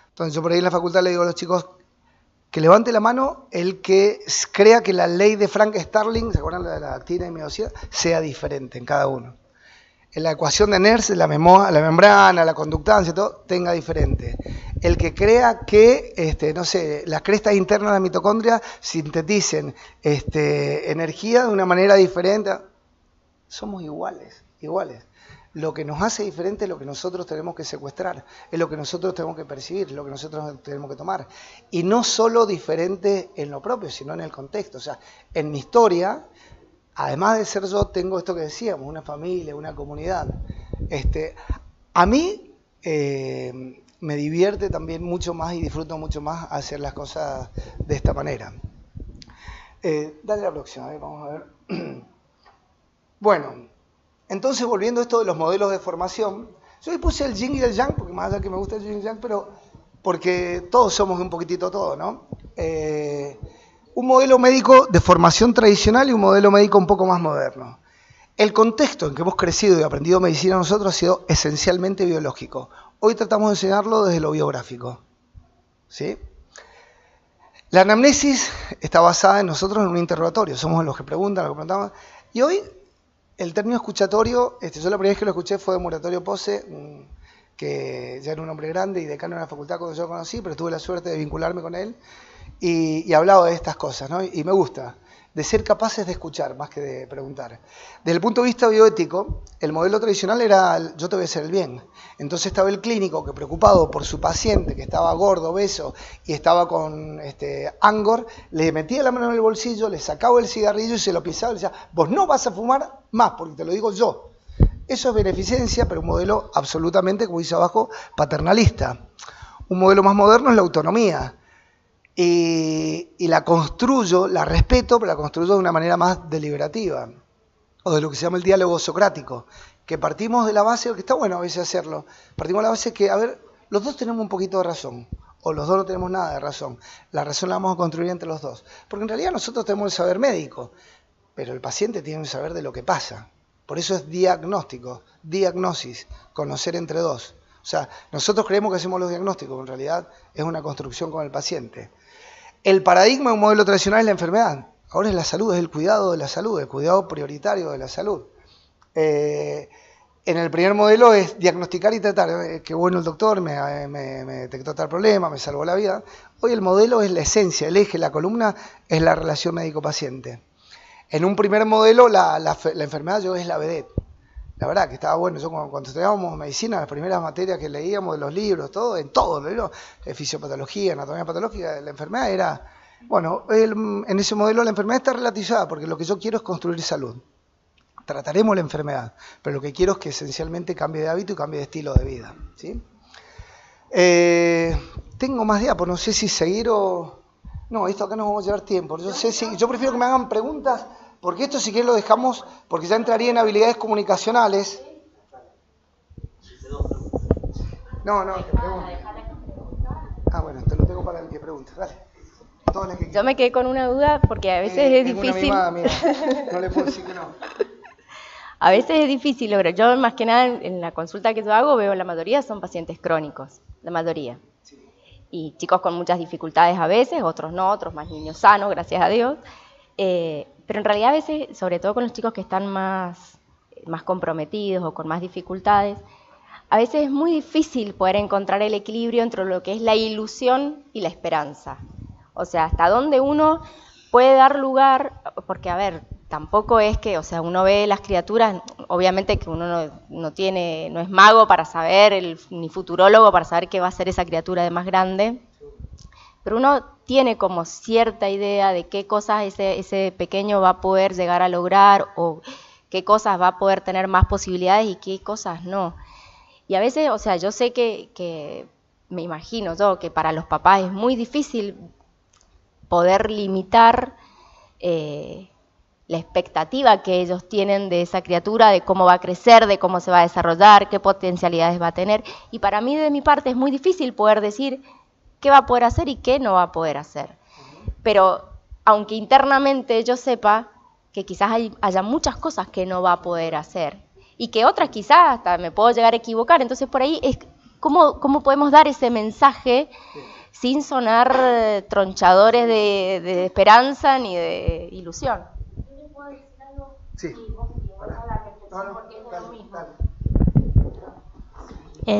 Entonces yo por ahí en la facultad le digo a los chicos que levante la mano el que crea que la ley de Frank Starling, ¿se acuerdan de la actina y miosidad? Sea diferente en cada uno. En la ecuación de Nernst, la membrana, la conductancia, todo, tenga diferente. El que crea que, no sé, las crestas internas de la mitocondria sinteticen energía de una manera diferente. Somos iguales, iguales. Lo que nos hace diferente es lo que nosotros tenemos que secuestrar, es lo que nosotros tenemos que percibir, es lo que nosotros tenemos que tomar. Y no solo diferente en lo propio, sino en el contexto. O sea, en mi historia, además de ser yo, tengo esto que decíamos, una familia, una comunidad. A mí me divierte también mucho más y disfruto mucho más hacer las cosas de esta manera. Dale la próxima, vamos a ver. Bueno, entonces volviendo a esto de los modelos de formación, yo le puse el yin y el yang, porque más allá que me gusta el yin y el yang, pero porque todos somos un poquitito todo, ¿no? Un modelo médico de formación tradicional y un modelo médico un poco más moderno. El contexto en que hemos crecido y aprendido medicina nosotros ha sido esencialmente biológico. Hoy tratamos de enseñarlo desde lo biográfico, ¿sí? La anamnesis está basada en nosotros en un interrogatorio, somos los que preguntan, los que preguntamos, y hoy el término escuchatorio, yo la primera vez que lo escuché fue de Muratorio Pose, que ya era un hombre grande y decano de la facultad cuando yo lo conocí, pero tuve la suerte de vincularme con él y hablaba de estas cosas, ¿no? Y me gusta, de ser capaces de escuchar más que de preguntar. Desde el punto de vista bioético, el modelo tradicional era yo te voy a hacer el bien. Entonces estaba el clínico que preocupado por su paciente, que estaba gordo, obeso y estaba con Angor, le metía la mano en el bolsillo, le sacaba el cigarrillo y se lo pisaba y le decía, vos no vas a fumar más, porque te lo digo yo. Eso es beneficencia, pero un modelo absolutamente, como dice abajo, paternalista. Un modelo más moderno es la autonomía. Y la construyo, la respeto, pero la construyo de una manera más deliberativa, o de lo que se llama el diálogo socrático, que partimos de la base, que está bueno a veces hacerlo, partimos de la base que, a ver, los dos tenemos un poquito de razón, o los dos no tenemos nada de razón. La razón la vamos a construir entre los dos, porque en realidad nosotros tenemos el saber médico, pero el paciente tiene el saber de lo que pasa. Por eso es diagnóstico, diagnosis, conocer entre dos. O sea, nosotros creemos que hacemos los diagnósticos, pero en realidad es una construcción con el paciente. El paradigma de un modelo tradicional es la enfermedad. Ahora es la salud, es el cuidado de la salud, el cuidado prioritario de la salud. En el primer modelo es diagnosticar y tratar. Qué bueno el doctor, me detectó tal problema, me salvó la vida. Hoy el modelo es la esencia, el eje, la columna es la relación médico-paciente. En un primer modelo la enfermedad yo es la vedette. La verdad que estaba bueno, yo cuando estudiábamos medicina, las primeras materias que leíamos de los libros, todo, fisiopatología, anatomía patológica, la enfermedad era, bueno, en ese modelo la enfermedad está relativizada, porque lo que yo quiero es construir salud. Trataremos la enfermedad, pero lo que quiero es que esencialmente cambie de hábito y cambie de estilo de vida, ¿sí? Tengo más diapos, no sé si seguir o... No, esto acá nos vamos a llevar tiempo. Yo prefiero que me hagan preguntas, porque esto si quieren lo dejamos, porque ya entraría en habilidades comunicacionales. No, que pregunte. Ah, bueno, te lo tengo para el que pregunte. Dale. Yo me quedé con una duda, porque a veces es difícil. Una mimada, no le puedo decir que no. A veces es difícil lograr. Yo más que nada en la consulta que yo hago veo la mayoría son pacientes crónicos, la mayoría. Sí. Y chicos con muchas dificultades a veces, otros no, otros más niños sanos, gracias a Dios. Pero en realidad a veces, sobre todo con los chicos que están más comprometidos o con más dificultades, a veces es muy difícil poder encontrar el equilibrio entre lo que es la ilusión y la esperanza. O sea, hasta dónde uno puede dar lugar, porque a ver, tampoco es que, o sea, uno ve las criaturas, obviamente que uno no es mago para saber, ni futurólogo para saber qué va a ser esa criatura de más grande, pero uno tiene como cierta idea de qué cosas ese pequeño va a poder llegar a lograr o qué cosas va a poder tener más posibilidades y qué cosas no. Y a veces, o sea, yo sé que me imagino yo que para los papás es muy difícil poder limitar la expectativa que ellos tienen de esa criatura, de cómo va a crecer, de cómo se va a desarrollar, qué potencialidades va a tener. Y para mí, de mi parte, es muy difícil poder decir qué va a poder hacer y qué no va a poder hacer. Pero aunque internamente yo sepa que quizás haya muchas cosas que no va a poder hacer y que otras quizás hasta me puedo llegar a equivocar, entonces por ahí es cómo podemos dar ese mensaje sin sonar tronchadores de esperanza ni de ilusión. Sí.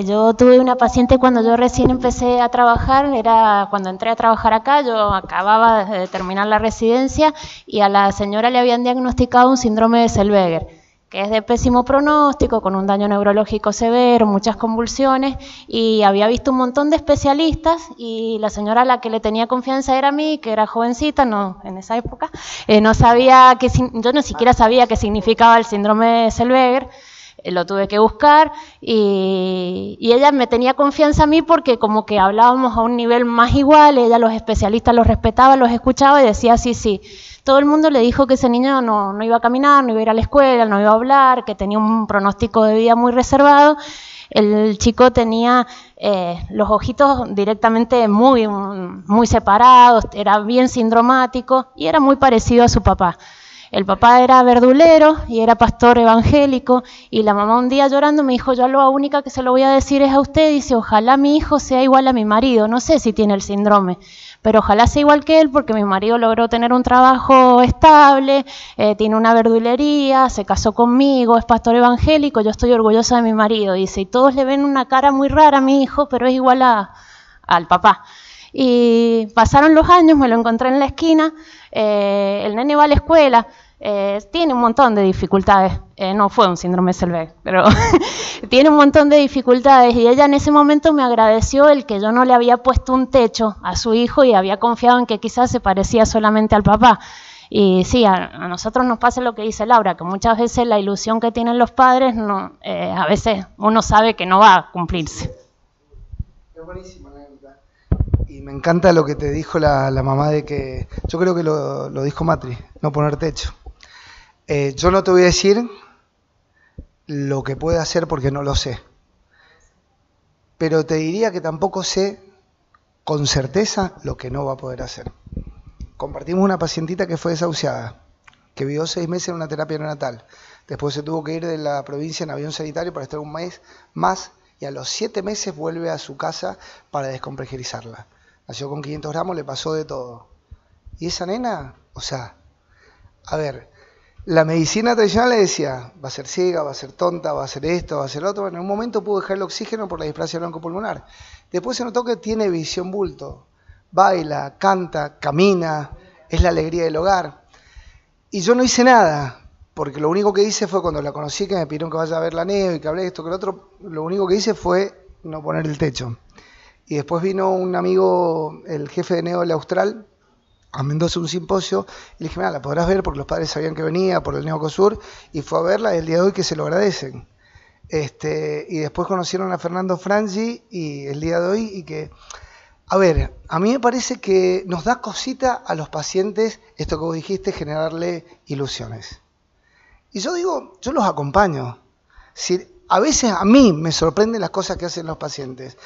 Yo tuve una paciente cuando yo recién empecé a trabajar, era cuando entré a trabajar acá, yo acababa de terminar la residencia y a la señora le habían diagnosticado un síndrome de Zellweger, que es de pésimo pronóstico, con un daño neurológico severo, muchas convulsiones, y había visto un montón de especialistas y la señora a la que le tenía confianza era a mí, que era jovencita, no, en esa época, no sabía yo ni siquiera sabía qué significaba el síndrome de Zellweger. Lo tuve que buscar y ella me tenía confianza a mí porque como que hablábamos a un nivel más igual, ella los especialistas los respetaba, los escuchaba y decía sí, sí. Todo el mundo le dijo que ese niño no iba a caminar, no iba a ir a la escuela, no iba a hablar, que tenía un pronóstico de vida muy reservado. El chico tenía los ojitos directamente muy separados, era bien sindromático y era muy parecido a su papá. El papá era verdulero y era pastor evangélico y la mamá un día llorando me dijo, yo lo única que se lo voy a decir es a usted, dice, ojalá mi hijo sea igual a mi marido, no sé si tiene el síndrome, pero ojalá sea igual que él porque mi marido logró tener un trabajo estable, tiene una verdulería, se casó conmigo, es pastor evangélico, yo estoy orgullosa de mi marido, dice, y todos le ven una cara muy rara a mi hijo, pero es igual al papá. Y pasaron los años, me lo encontré en la esquina, el nene va a la escuela, tiene un montón de dificultades, no fue un síndrome de Zellweger, pero tiene un montón de dificultades y ella en ese momento me agradeció el que yo no le había puesto un techo a su hijo y había confiado en que quizás se parecía solamente al papá. Y sí, a nosotros nos pasa lo que dice Laura, que muchas veces la ilusión que tienen los padres, a veces uno sabe que no va a cumplirse. Es buenísimo, y me encanta lo que te dijo la mamá de que, yo creo que lo dijo Matri, no poner techo. Yo no te voy a decir lo que puede hacer porque no lo sé, pero te diría que tampoco sé con certeza lo que no va a poder hacer. Compartimos una pacientita que fue desahuciada, que vivió 6 meses en una terapia neonatal, después se tuvo que ir de la provincia en avión sanitario para estar un mes más y a los 7 meses vuelve a su casa para descompregerizarla. Nació con 500 gramos, le pasó de todo. Y esa nena, o sea, a ver, la medicina tradicional le decía, va a ser ciega, va a ser tonta, va a ser esto, va a ser lo otro. Bueno, en un momento pudo dejar el oxígeno por la displasia broncopulmonar. Después se notó que tiene visión bulto. Baila, canta, camina, es la alegría del hogar. Y yo no hice nada, porque lo único que hice fue cuando la conocí, que me pidieron que vaya a ver la neo y que hablé de esto, que lo otro, lo único que hice fue no poner el techo. Y después vino un amigo, el jefe de neo del Austral, a Mendoza un simposio, y le dije, mira, la podrás ver porque los padres sabían que venía por el Neocosur, y fue a verla y el día de hoy que se lo agradecen. Y después conocieron a Fernando Frangi y el día de hoy, y que, a ver, a mí me parece que nos da cosita a los pacientes, esto que vos dijiste, generarle ilusiones. Y yo digo, yo los acompaño. Si, a veces a mí me sorprenden las cosas que hacen los pacientes.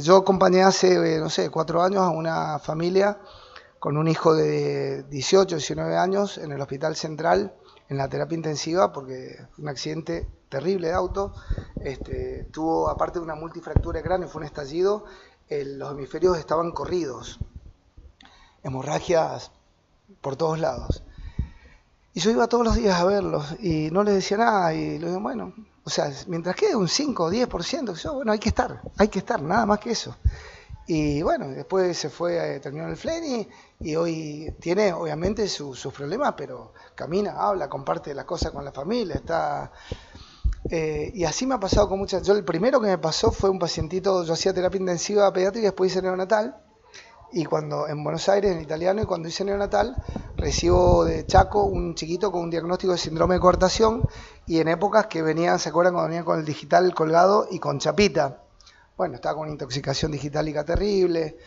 Yo acompañé hace, 4 años a una familia con un hijo de 18, 19 años en el Hospital Central, en la terapia intensiva, porque fue un accidente terrible de auto. Tuvo, aparte de una multifractura de cráneo, fue un estallido, los hemisferios estaban corridos, hemorragias por todos lados. Y yo iba todos los días a verlos y no les decía nada, y les digo, bueno, o sea, mientras quede un 5 o 10%, bueno, hay que estar, nada más que eso. Y bueno, después se fue, terminó el FLENI y hoy tiene obviamente sus problemas, pero camina, habla, comparte las cosas con la familia, está... y así me ha pasado con muchas... Yo el primero que me pasó fue un pacientito, yo hacía terapia intensiva pediátrica y después hice neonatal, y cuando en Buenos Aires, en italiano, y cuando hice neonatal, recibo de Chaco un chiquito con un diagnóstico de síndrome de coartación, y en épocas que venían, ¿se acuerdan cuando venían con el digital colgado y con chapita? Bueno, estaba con intoxicación digitálica terrible,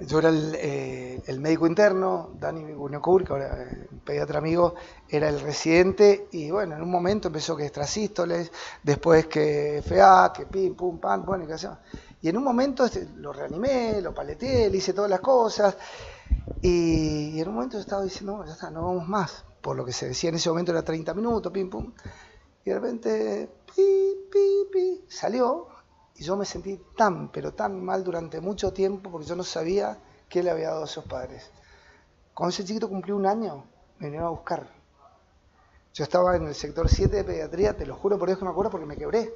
Yo era el médico interno, Dani Gunecour, que ahora es un pediatra amigo, era el residente, y bueno, en un momento empezó que extrasístoles, después que FA, que pim, pum, pam, bueno, y qué hacemos. Y en un momento lo reanimé, lo paleteé, le hice todas las cosas, y en un momento yo estaba diciendo, no, ya está, no vamos más, por lo que se decía en ese momento era 30 minutos, pim, pum, y de repente, salió. Y yo me sentí tan, pero tan mal durante mucho tiempo porque yo no sabía qué le había dado a esos padres. Cuando ese chiquito cumplió 1 año, me vinieron a buscar. Yo estaba en el sector 7 de pediatría, te lo juro por Dios que me acuerdo porque me quebré.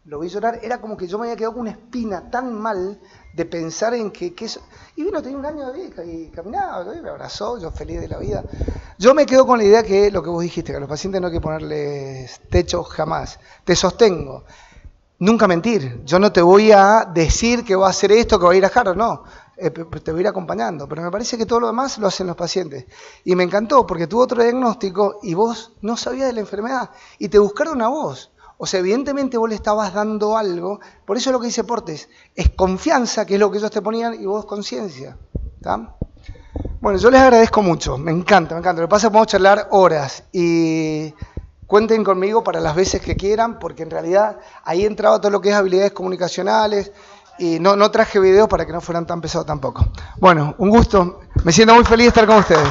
Lo vi llorar, era como que yo me había quedado con una espina tan mal de pensar en que eso... Y vino, tenía 1 año de vida y caminaba, me abrazó, yo feliz de la vida. Yo me quedo con la idea que lo que vos dijiste, que a los pacientes no hay que ponerles techo jamás. Te sostengo. Nunca mentir, yo no te voy a decir que va a hacer esto, que va a ir a Harvard, no, te voy a ir acompañando, pero me parece que todo lo demás lo hacen los pacientes. Y me encantó porque tuvo otro diagnóstico y vos no sabías de la enfermedad y te buscaron a vos. O sea, evidentemente vos le estabas dando algo, por eso lo que dice Portes, es confianza, que es lo que ellos te ponían, y vos conciencia. Bueno, yo les agradezco mucho, me encanta, lo que pasa es que podemos charlar horas y... Cuenten conmigo para las veces que quieran, porque en realidad ahí entraba todo lo que es habilidades comunicacionales y no traje videos para que no fueran tan pesados tampoco. Bueno, un gusto. Me siento muy feliz de estar con ustedes.